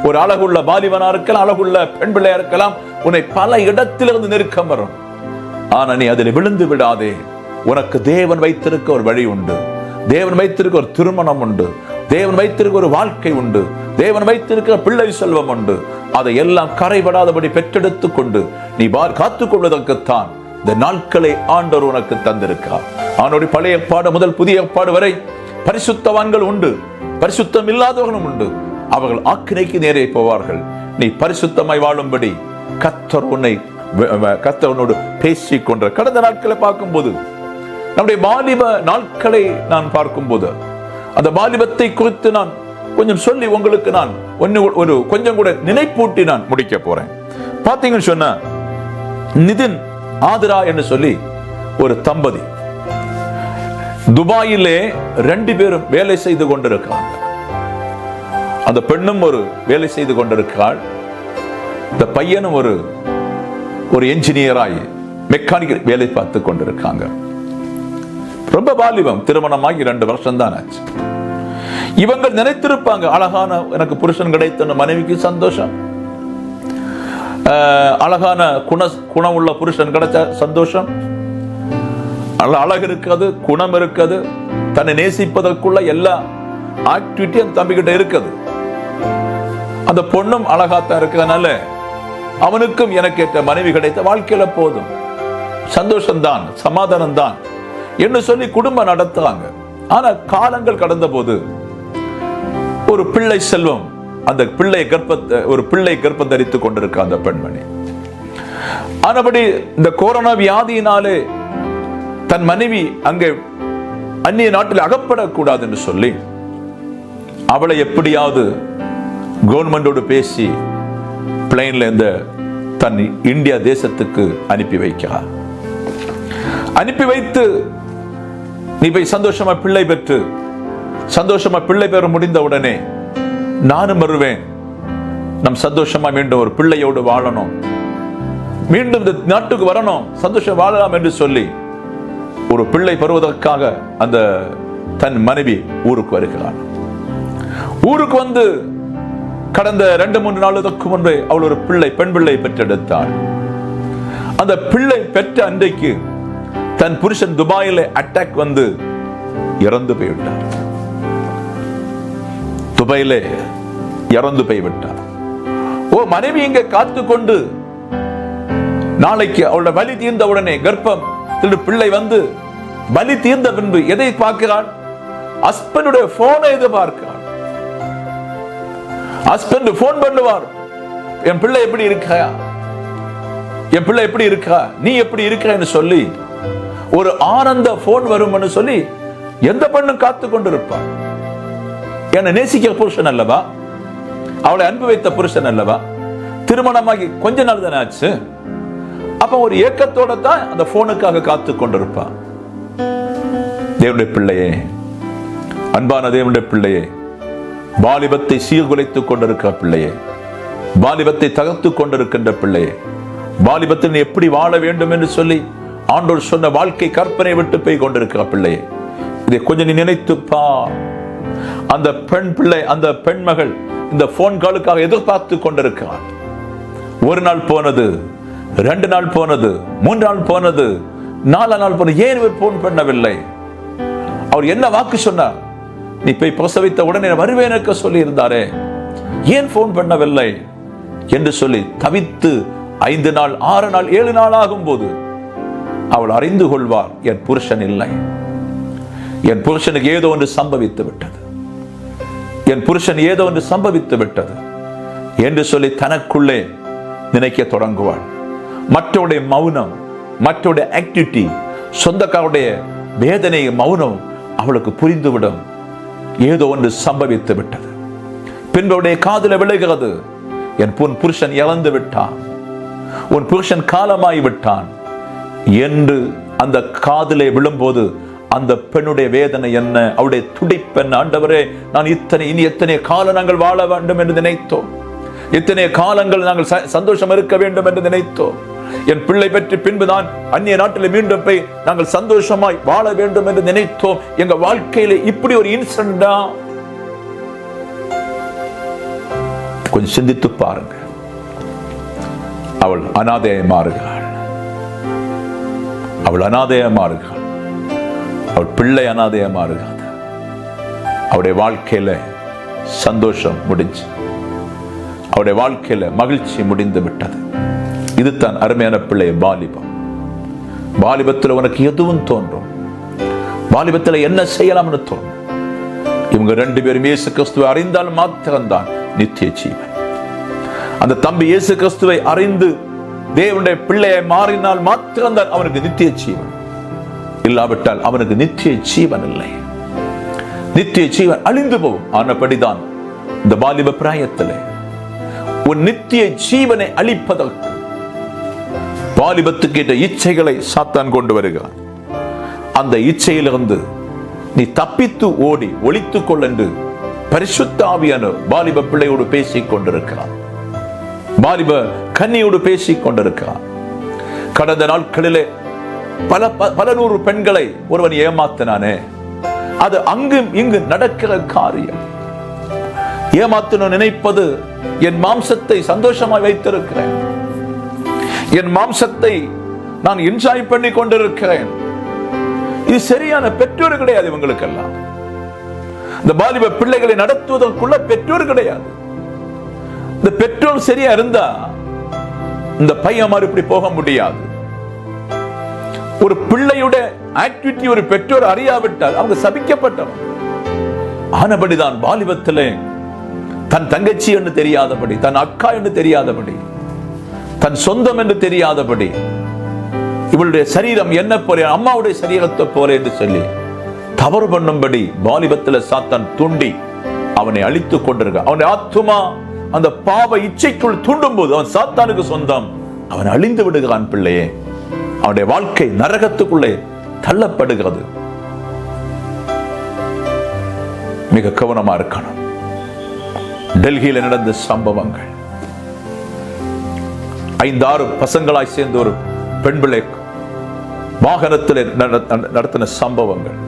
ஒரு அழகுள்ள வாலிபனா இருக்கலாம், அழகுள்ள பெண் பிள்ளையா இருக்கலாம். உன்னை பல இடத்திலிருந்து நெருக்கம் வரும். ஆனா நீ அதில் விழுந்து விடாதே. உனக்கு தேவன் வைத்திருக்க ஒரு வழி உண்டு. தேவன் வைத்திருக்க ஒரு திருமணம் உண்டு. தேவன் வைத்திருக்க ஒரு வாழ்க்கை உண்டு. தேவன் வைத்திருக்கிற பிள்ளை செல்வம் உண்டு. அதை எல்லாம் கரைபடாதபடி பெற்றெடுத்துக் கொண்டு நீ காத்துக் கொள்வதற்குத்தான் இந்த நாட்களை ஆண்டவர் உனக்கு தந்திருக்கார். அவனுடைய பழைய ஏற்பாடு முதல் புதிய ஏற்பாடு வரை பரிசுத்தவான்கள் உண்டு, பரிசுத்தம் இல்லாதவர்களும் உண்டு. அவர்கள் ஆக்கினைக்கு நேரே போவார்கள். நீ பரிசுத்தமாய் வாழும்படி கர்த்தர் பேசிக் கொண்ட கடந்த நாட்களை பார்க்கும்போது, நம்முடைய வாலிப நாட்களை நான் பார்க்கும்போது, அந்த வாலிபத்தை குறித்து நான் கொஞ்சம் சொல்லி உங்களுக்கு நான் ஒரு கொஞ்சம் கூட நினைப்பூட்டி நான் முடிக்க போறேன். பாத்தீங்கன்னு சொன்ன நிதின் ஆதிரா என்று சொல்லி ஒரு தம்பதி துபாயிலே 2 பேரும் வேலை செய்து கொண்டிருக்கிறாங்க. அந்த பெண்ணும் ஒரு வேலை செய்து கொண்டிருக்கிறாள். இந்த பையனும் ஒரு என்ஜினியராய் மெக்கானிக்கல் வேலை பார்த்து கொண்டிருக்காங்க. ரொம்ப வாலிபம், திருமணமாகி 2 வருஷம் தான் ஆச்சு. இவங்க நினைத்திருப்பாங்க, அழகான எனக்கு புருஷன் கிடைத்த மனைவிக்கு சந்தோஷம், அழகான குணம் உள்ள புருஷன் கிடைச்ச சந்தோஷம், அழகு இருக்காது, குணம் இருக்காது, தன்னை நேசிப்பதற்குள்ள எல்லா ஆக்டிவிட்டி அந்த தம்பி கிட்ட இருக்குது. அந்த பொண்ணும் அழகாத்தான் இருக்கிறதுனால அவனுக்கும் எனக்கு ஏற்ற மனைவி கிடைத்த வாழ்க்கையில போதும், சந்தோஷம்தான், சமாதானம் தான் என்று சொல்லி குடும்பம் நடத்துறாங்க. ஆனா காலங்கள் கடந்த போது ஒரு பிள்ளை செல்வம், அந்த ஒரு பிள்ளை கர்ப்பம் தரித்துக் கொண்டிருக்க அந்த பெண்மணி. ஆனபடி இந்த கொரோனா வியாதியினாலே தன் மனைவி அங்கே அந்நிய நாட்டில் அகப்படக்கூடாது என்று சொல்லி அவளை எப்படியாவது கவர்மெண்டோடு பேசி பிளைன்ல இந்த தன் இந்தியா தேசத்துக்கு அனுப்பி வைக்கிறார். அனுப்பி வைத்து நீ போய் சந்தோஷமா பிள்ளை பெற்று சந்தோஷமா பிள்ளை பெற முடிந்த உடனே நானும் வருவேன், நம் சந்தோஷமா மீண்டும் ஒரு பிள்ளையோடு வாழணும், மீண்டும் இந்த நாட்டுக்கு வரணும், சந்தோஷம் வாழலாம் என்று சொல்லி ஒரு பிள்ளை பெறுவதற்காக அந்த தன் மனைவி ஊருக்கு வருகிறாள். ஊருக்கு வந்து கடந்த 2-3 நாளுக்கு முன்பே அவள் ஒரு பெண் பிள்ளை பெற்றெடுத்தாள். அந்த பிள்ளை பெற்ற அன்றைக்கு தன் புருஷன் துபாயில அட்டாக் வந்து இறந்து போய்விட்டார். துபாயிலே இறந்து போய்விட்டார். மனைவி இங்க காத்துக்கொண்டு நாளைக்கு அவளோட வலி தீர்ந்த உடனே கர்ப்பம் பிள்ளை வந்து வலி தீர்ந்த பின்பு எதை பார்க்கிறாள்? ஹஸ்பண்டுடைய போனை எதிர்பார்க்கிறாள். ஹஸ்பண்ட் போன் பண்ணுவார், என் பிள்ளை எப்படி இருக்கா, என் பிள்ளை எப்படி இருக்கா, நீ எப்படி இருக்கிறன்னு சொல்லி ஒரு ஆனந்த போன் வரும்னு சொல்லி எந்த பெண்ணும் காத்து கொண்டிருப்பார். என்னை நேசிக்க புருஷன் அல்லவா, அவளை அன்பு வைத்த புருஷன் அல்லவா, திருமணமாகி கொஞ்ச நாள் தானே ஆச்சு. அப்ப ஒரு ஏக்கத்தோட தான் அந்த போனுக்காக காத்து கொண்டிருப்பான். தேவனுடைய பிள்ளையே, அன்பான தேவனுடைய பிள்ளையே, வாலிபத்தை சீர்குலைத்துக் கொண்டிருக்கிற பிள்ளையே, வாலிபத்தை தகர்த்துக் கொண்டிருக்கின்ற பிள்ளையே, வாலிபத்தில் நீ எப்படி வாழ வேண்டும் என்று சொல்லி ஆண்டவர் சொன்ன வாழ்க்கை கற்பனை விட்டு போய் கொண்டிருக்கிற பிள்ளையே, இதை கொஞ்சம் நீ நினைத்துப்பா. அந்த பெண் பிள்ளை, அந்த பெண் மகள் இந்த போன் காலுக்காக எதிர்பார்த்து கொண்டிருக்கிறார். 1 நாள் போனது, 2 நாள் போனது, 3 நாள் போனது, 4 நாள் போனது. ஏன் இவர் போன் பண்ணவில்லை? அவர் என்ன வாக்கு சொன்னார்? நீ போய் பிரசவித்த உடனே வருவேனுக்கு சொல்லி இருந்தாரே, ஏன் போன் பண்ணவில்லை என்று சொல்லி தவித்து 5 நாள், 6 நாள், 7 நாள் ஆகும் போது அவள் அறிந்து கொள்வார், என் புருஷன் இல்லை, என் புருஷனுக்கு ஏதோ ஒன்று சம்பவித்து விட்டது, என் புருஷன் ஏதோ ஒன்று சம்பவித்து விட்டது என்று சொல்லி தனக்குள்ளே நினைக்க தொடங்குவாள். மற்றவருடைய மௌனம், மற்றவருடைய ஆக்டிவிட்டி, சொந்தக்காருடைய வேதனை, மௌனம் அவளுக்கு புரிந்துவிடும், ஏதோ ஒன்று சம்பவித்து விட்டது. பின்புடைய காதுல விளைகிறது, என் புருஷன் இறந்து விட்டான், உன் புருஷன் காலமாய் விட்டான் என்று அந்த காதிலே விழும்போது அந்த பெண்ணுடைய வேதனை என்ன, அவருடைய துடிப்பெண். ஆண்டவரே, நான் இனி எத்தனை காலம் நாங்கள் வாழ வேண்டும் என்று நினைத்தோம், எத்தனை காலங்கள் நாங்கள் சந்தோஷம் இருக்க வேண்டும் என்று நினைத்தோம். என் பிள்ளை பெற்று பின்பு நான் அந்நிய நாட்டில் மீண்டும் போய் நாங்கள் சந்தோஷமாய் வாழ வேண்டும் என்று நினைத்தோம். எங்க வாழ்க்கையில இப்படி ஒரு இன்சிடென்டா? கொஞ்சம் சிந்தித்து பாருங்க. அவள் அனாதையை மாறுகிறாள். அவள் அனாதையை மாறுகிறாள். அவள் பிள்ளை அனாதையை மாறுகிறாள். அவருடைய வாழ்க்கையில சந்தோஷம் முடிஞ்சு, அவருடைய வாழ்க்கையில மகிழ்ச்சி முடிந்து விட்டது. இதுதான் அருமையான பிள்ளை வாலிபம். வாலிபத்தில் உனக்கு எதுவும் தோன்றும். வாலிபத்தில் என்ன செய்யலாம்னு தோன்றும். இவங்க 2 பேரும் இயேசு கிறிஸ்துவை அறிந்தால் மாத்திரம்தான் நித்திய ஜீவன். அந்த தம்பி இயேசு கிறிஸ்துவை அறிந்து தேவனுடைய பிள்ளையை மாறினால் மாத்திரம்தான் அவனுக்கு நித்திய ஜீவன். இல்லாவிட்டால் அவனுக்கு நித்திய ஜீவன் இல்லை. நித்திய ஜீவன் அழிந்து போகும். ஆனபடிதான் இந்த வாலிப பிராயத்திலே உன் நித்திய ஜீவனை அழிப்பதற்கு வாலிபத்துக்கு ஏற்ற இச்சைகளை சாத்தான் கொண்டு வருகிறான். அந்த இச்சையிலிருந்து நீ தப்பித்து ஓடி ஒளித்துக் கொள் என்று பரிசுத்த ஆவியான வாலிப பிள்ளையோடு பேசிக் கொண்டிருக்கிறான். வாலிப கன்னியோடு பேசிக் கொண்டிருக்கிறான். கடந்த நாட்களிலே பல நூறு பெண்களை ஒருவன் ஏமாத்தினானே, அது அங்கும் இங்கு நடக்கிற காரியம். ஏமாத்தணும் நினைப்பது, என் மாம்சத்தை சந்தோஷமாய் வைத்திருக்கிறேன், என் மாம்சத்தை நான் என்ஜாய் பண்ணி கொண்டிருக்கிறேன். இது சரியான பெற்றோர் கிடையாது. இவங்களுக்கெல்லாம் இந்த வாலிப பிள்ளைகளை நடத்துவதற்குள்ள பெற்றோர் கிடையாது. இந்த பெற்றோர் சரியா இருந்தா இந்த பையன் மாதிரி இப்படி போக முடியாது. ஒரு பிள்ளையோட ஆக்டிவிட்டி ஒரு பெற்றோர் அறியாவிட்டால் அவங்க சபிக்கப்பட்டவன். ஆனபடிதான் வாலிபத்திலே தன் தங்கச்சி என்று தெரியாதபடி, தன் அக்கா என்று தெரியாதபடி, தன் சொந்தம் என்று தெரியாதபடி, இவளுடைய சரீரம் என்ன போல, அம்மாவுடைய சரீரத்தை போல என்று சொல்லி தவறு பண்ணும்படி வாலிபத்தில் சாத்தான் தூண்டி அவனை அழித்துக் கொண்டிருக்க. அவனுடைய ஆத்துமா அந்த பாவ இச்சைக்குள் தூண்டும் போது அவன் சாத்தானுக்கு சொந்தம். அவன் அழிந்து விடுகிறான். பிள்ளையே, அவனுடைய வாழ்க்கை நரகத்துக்குள்ளே தள்ளப்படுகிறது. மிக கவனமா இருக்கணும். டெல்லியில் நடந்த சம்பவங்கள், 5-6 பசங்களாய் சேர்ந்த ஒரு பெண் பிள்ளை வாகனத்தில் நடத்தின சம்பவங்கள்.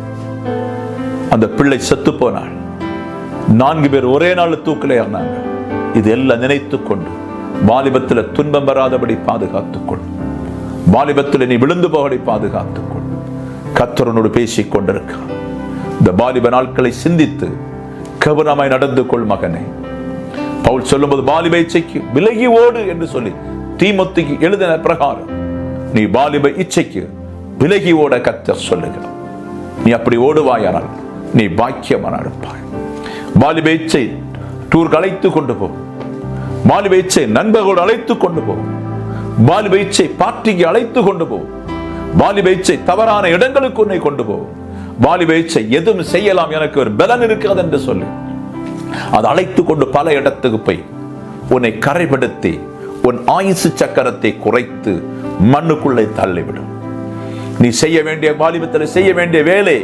அந்த பிள்ளை செத்து போனாள். 4 பேர் ஒரே நாள் தூக்கிலே ஏறினாங்க. இது எல்லாம் நினைத்துக் கொண்டு வாலிபத்தில் துன்பம் வராதபடி பாதுகாத்துக் கொள். வாலிபத்தில் நீ விழுந்து போகடி பாதுகாத்துக் கொள். கர்த்தரோடு பேசிக் கொண்டிருக்கிறார். இந்த வாலிப நாட்களை சிந்தித்து கவனமாய் நடந்து கொள் மகனே. பவுல் சொல்லும்போது வாலிப இச்சைக்கு விலகி ஓடு என்று சொல்லி தீமோத்தேயுக்கு எழுதின பிரகாரம் நீ வாலிப இச்சைக்கு விலகி ஓட கர்த்தர் சொல்லுகிறார். நீ அப்படி ஓடுவாயானால் நீ பாக்கியமான இருப்பாய். வாலிப இச்சை டூருக்கு அழைத்து கொண்டு போ. வாலிப இச்சை நண்பர்களோடு அழைத்து கொண்டு போ. வாலிப இச்சை பார்ட்டிக்கு அழைத்து கொண்டு போ. வாலிப இச்சை தவறான இடங்களுக்கு உன்னை கொண்டு போ. வாலிப இச்சை எதுவும் செய்யலாம், எனக்கு ஒரு பலன் இருக்கிறது என்று சொல்லி அதை அழைத்து கொண்டு பல இடத்துக்கு போய் உன்னை கரைப்படுத்தி உன் ஆயுசு சக்கரத்தை குறைத்து மண்ணுக்குள்ளே தள்ளிவிடும். நீ செய்ய வேண்டிய வாலிபத்தில் செய்ய வேண்டிய வேலை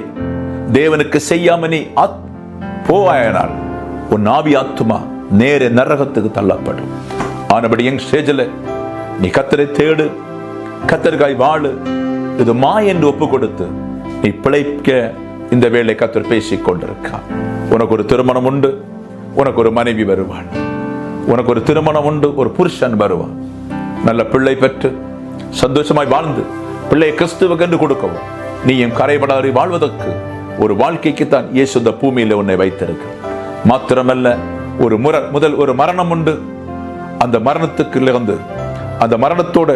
தேவனுக்கு செய்யாம நீ போவாயனால் உன் ஆவி ஆத்துமா நேர நரகத்துக்கு தள்ளப்படும். ஆனபடி என் ஸ்டேஜில் நீ கர்த்தரை தேடு, கர்த்தருக்காய் வாழு. இது என்று ஒப்பு கொடுத்து நீ பிழைக்க இந்த வேளை கர்த்தர் பேசிக் கொண்டிருக்கார். உனக்கு ஒரு திருமணம் உண்டு, உனக்கு ஒரு மனைவி வருவாள். உனக்கு ஒரு திருமணம் உண்டு, ஒரு புருஷன் வருவான். நல்ல பிள்ளை பெற்று சந்தோஷமாய் வாழ்ந்து பிள்ளையை கிறிஸ்துவுக்கு என்று கொடுக்கவும் நீயும் கரைபடாரி வாழ்வதற்கு ஒரு வாழ்க்கைக்கு தான் இயேசு இந்த பூமியில உன்னை வைத்திருக்க. மாத்திரமல்ல, முதல் ஒரு மரணம் உண்டு. அந்த மரணத்துக்கு இருந்து அந்த மரணத்தோட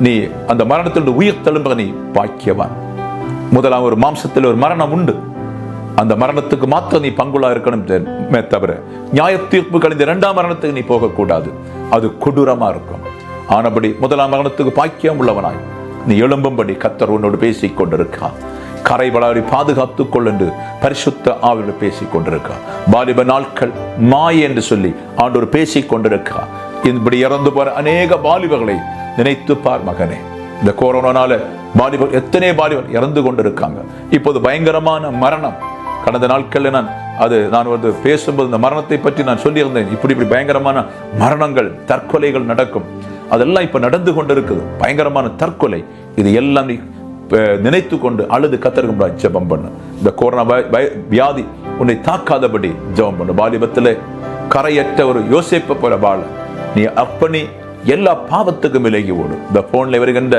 நீ அந்த மரணத்தில் உயிர் தழும்ப நீ பாக்கியவான். முதலாம் ஒரு மாம்சத்தில் ஒரு மரணம் உண்டு. அந்த மரணத்துக்கு மாத்திரம் நீ பங்குள்ளா இருக்கணும் தவிர நியாய தீர்ப்பு கழிந்த 2ஆம் மரணத்துக்கு நீ போகக்கூடாது. அது கொடூரமா இருக்கும். ஆனபடி முதலாம் மரணத்துக்கு பாக்கியம் உள்ளவனாய் நீ எழும்பும்படி கர்த்தர் உன்னோடு பேசிக் கொண்டிருக்கான். கரைபடாரி பாதுகாத்துக் கொள் என்று பரிசுத்த ஆவியோடு பேசிக் கொண்டிருக்கான். வாலிப நாட்கள் மாய் என்று சொல்லி ஆண்டவர் பேசிக் கொண்டிருக்கான். இப்படி இறந்து போற அநேக வாலிபர்களை நினைத்து பார் மகனே. இந்த கொரோனால வாலிபர் எத்தனை வாலிபர் இறந்து கொண்டிருக்காங்க. இப்போது பயங்கரமான மரணம். கடந்த நாட்களில் நான் வந்து பேசும்போது இந்த மரணத்தை பற்றி நான் சொல்லியிருந்தேன். இப்படி பயங்கரமான மரணங்கள், தற்கொலைகள் நடக்கும். அதெல்லாம் இப்ப நடந்து கொண்டிருக்குது. பயங்கரமான தற்கொலை. இது எல்லாம் நீ நினைத்து கொண்டு அழுது கர்த்தருக்கு ஜெபம் பண்ணு. இந்த கொரோனா வியாதி உன்னை தாக்காதபடி ஜெபம் பண்ணு. வாலிபத்திலே கரையற்ற ஒரு யோசேப்பை போல வாழ நீ அப்பனி எல்லா பாவத்துக்கும் விலகி ஓடு. இந்த போன்ல வருகின்ற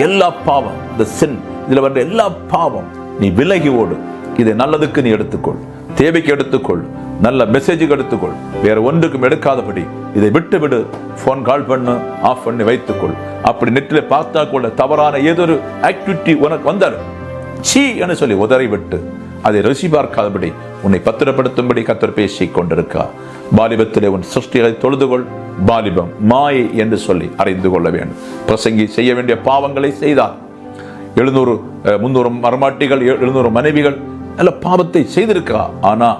எல்லா பாவம், இந்த சின், இதுல வர்ற எல்லா பாவம் நீ விலகி ஓடு. இதை நல்லதுக்கு நீ எடுத்துக்கொள், தேவைக்கு எடுத்துக்கொள், நல்ல மெசேஜுக்கு எடுத்துக்கொள், வேற ஒன்றுக்கும் எடுக்காதபடி இதை விட்டு விடு. போன் கால் பண்ணு, ஆஃப் பண்ணி வைத்துக்கொள். அப்படி நெட்டில பார்த்தா கூட தவறான ஏதோ ஒரு ஆக்டிவிட்டி உனக்கு வந்தாலும் சீ என்று சொல்லி உதறி விட்டு அதை ருசி பார்க்காதபடி உன்னை பத்திரப்படுத்தும்படி கர்த்தர் பேசிக் கொண்டிருக்கார். பாலிபத்திலே உன் சிருஷ்டிகளை தொழுதுகொள். பாலிபம் மாயை என்று சொல்லி அறிந்து கொள்ள வேண்டும். பிரசங்கி செய்ய வேண்டிய பாவங்களை செய்தார். 700-300 மரமாட்டிகள், 700 மனைவிகள் நல்ல பாவத்தை செய்திருக்கா. ஆனா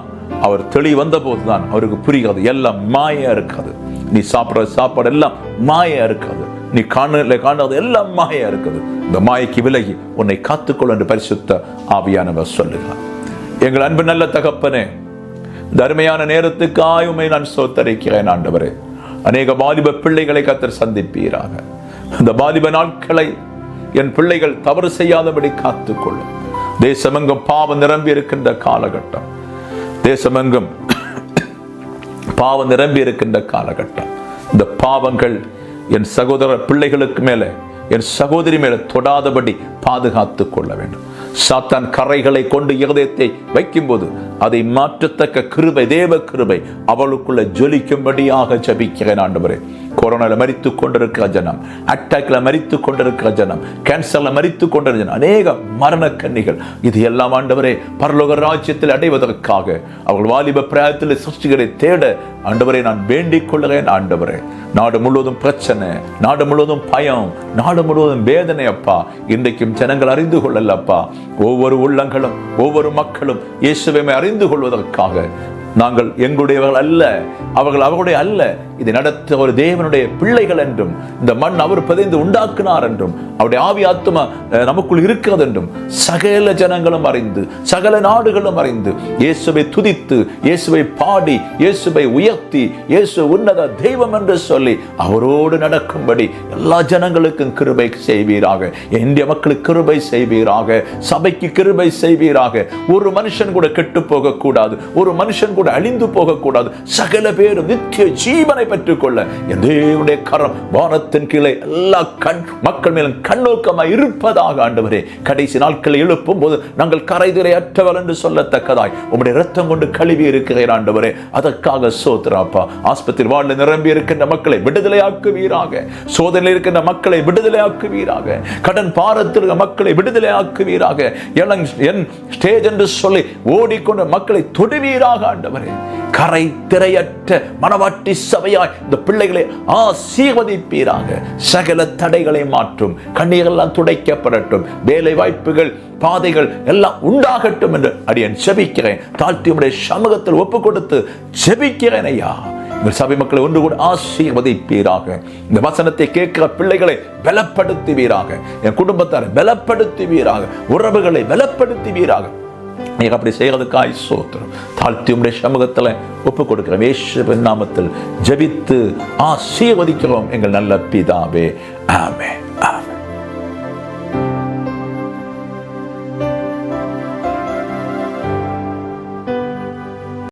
அவர் தெளி வந்த போதுதான் அவருக்கு புரியாது, எல்லாம் மாயா இருக்காது. நீ சாப்பிட்ற சாப்பாடு எல்லாம் மாயா இருக்காது. நீ காணாத எல்லாம் மாயா இருக்குது. இந்த மாயைக்கு விலகி உன்னை காத்துக்கொள் என்று பரிசுத்த ஆவியானவர் சொல்லுகிறார். எங்கள் அன்பு நல்ல தகப்பனே, இந்த அருமையான நேரத்துக்கு ஆயுமை நான் சோத்தரிக்கிறேன் ஆண்டவரே. அநேக வாலிப பிள்ளைகளை கர்த்தர் சந்திப்பீராக. இந்த வாலிப நாட்களை என் பிள்ளைகள் தவறு செய்யாதபடி காத்துக்கொள்ளும். தேசமெங்கும் பாவம் நிரம்பி இருக்கின்ற காலகட்டம், தேசமெங்கும் பாவம் நிரம்பி இருக்கின்ற காலகட்டம். இந்த பாவங்கள் என் சகோதர பிள்ளைகளுக்கு மேல, என் சகோதரி மேல தொடாதபடி பாதுகாத்துக் கொள்ள வேண்டும். சாத்தான் கரைகளை கொண்டு இருதயத்தை வைக்கும் போது அதை மாற்றத்தக்க கிருபை, தேவ கிருபை அவளுக்குள்ள ஜொலிக்கும்படியாக ஜபிக்கிறேன் ஆண்டவரே. கொரோனால மரித்து கொண்டிருக்கிற ஜனம், அட்டாக்ல மரித்து கொண்டிருக்கிற ஜனம், கேன்சர்ல மரித்து கொண்டிருக்கிற ஜனம், அநேக மரண கன்னிகள், இது எல்லாம் ஆண்டவரே பரலோக ராஜ்யத்தில் அடைவதற்காக அவர்கள் வாலிப பிராயத்தில் சிருஷ்டிகளை தேட ஆண்டவரே நான் வேண்டிக் கொள்கிறேன் ஆண்டவரே. நாடு முழுவதும் பிரச்சனை, நாடு முழுவதும் பயம், நாடு முழுவதும் வேதனை அப்பா. இன்றைக்கும் ஜனங்கள் அறிந்து கொள்ளலப்பா. ஒவ்வொரு உள்ளங்களும், ஒவ்வொரு மக்களும் இயேசுவை அறிந்து கொள்வதற்காக நாங்கள் எங்களுடையவர்கள் அல்ல, அவர்கள் அவர்களுடைய அல்ல, இதை நடத்த ஒரு தேவனுடைய பிள்ளைகள் என்றும், இந்த மண் அவர் பதிந்து உண்டாக்குனார் என்றும், அவருடைய ஆவி ஆத்துமா நமக்குள் இருக்கிறது என்றும் சகல ஜனங்களும் அறிந்து, சகல நாடுகளும் அறிந்து இயேசுவை துதித்து, இயேசுவை பாடி, இயேசுவை உயர்த்தி, இயேசு உன்னத தெய்வம் என்று சொல்லி அவரோடு நடக்கும்படி எல்லா ஜனங்களுக்கும் கிருபை செய்வீராக. இந்திய மக்களுக்கு கிருபை செய்வீராக. சபைக்கு கிருபை செய்வீராக. ஒரு மனுஷன் கூட கெட்டு போக கூடாது, ஒரு மனுஷன் கூட அழிந்து போக கூடாது. சகல பேரும் நித்திய ஜீவனை பெற்றுக்கொள்ள என் தேவனுடைய கரம் வானத்தின் கீழே எல்லா மக்கள் மேலும் கண்ணோக்கமாய் இருப்பதாக ஆண்டவரே. கடைசி நாட்களை எழுப்பும் போது நாங்கள் கரைதுரை அற்றவர் என்று சொல்லத்தக்கதாய் உம்முடைய இரத்தம் கொண்டு கழுவி இருக்கிறேன் ஆண்டவரே. அதற்காக சோத்ராப்பா. ஆஸ்பத்திரி வாழ்ல நிரம்பி இருக்கின்ற மக்களை விடுதலையாக்குவீராக. சோதனையில் இருக்கின்ற மக்களை விடுதலையாக்குவீராக. கடன் பாரத்தில் மக்களை விடுதலையாக்குவீராக. என் ஸ்டேஜ் என்று சொல்லி ஓடிக்கொண்ட மக்களை தொடுவீராக ஆண்டவரே. கரை திரையற்ற மனவாட்டி சபையாய் இந்த பிள்ளைகளை ஆசீர்வதிப்பீராக. சகல தடைகளை மாற்றும், கண்ணீரெல்லாம் துடைக்கப்படட்டும், வேலை வாய்ப்புகள், பாதைகள் எல்லாம் உண்டாகட்டும் என்று அடியேன் ஜெபிக்கிறேன். தாழ்த்தி உம்முடைய சமூகத்தில் ஒப்பு கொடுத்து ஜெபிக்கிறேன் ஐயா. சபை மக்களை ஒன்று கூட ஆசீர்வதிப்பீராக. இந்த வசனத்தை கேட்கிற பிள்ளைகளை பலப்படுத்துவீராக. என் குடும்பத்தாரை பலப்படுத்துவீராக. உறவுகளை பலப்படுத்துவீராக. நீங்க அப்படி செய்யறதுக்காய் சோத்திரம். தாழ்த்தி உம்முடைய சமூகத்தில் ஒப்பு கொடுக்கிறோம். இயேசுவின் நாமத்தில் ஜெபித்து ஆசீர்வதிக்கிறோம் எங்கள் நல்ல பிதாவே. ஆமென்.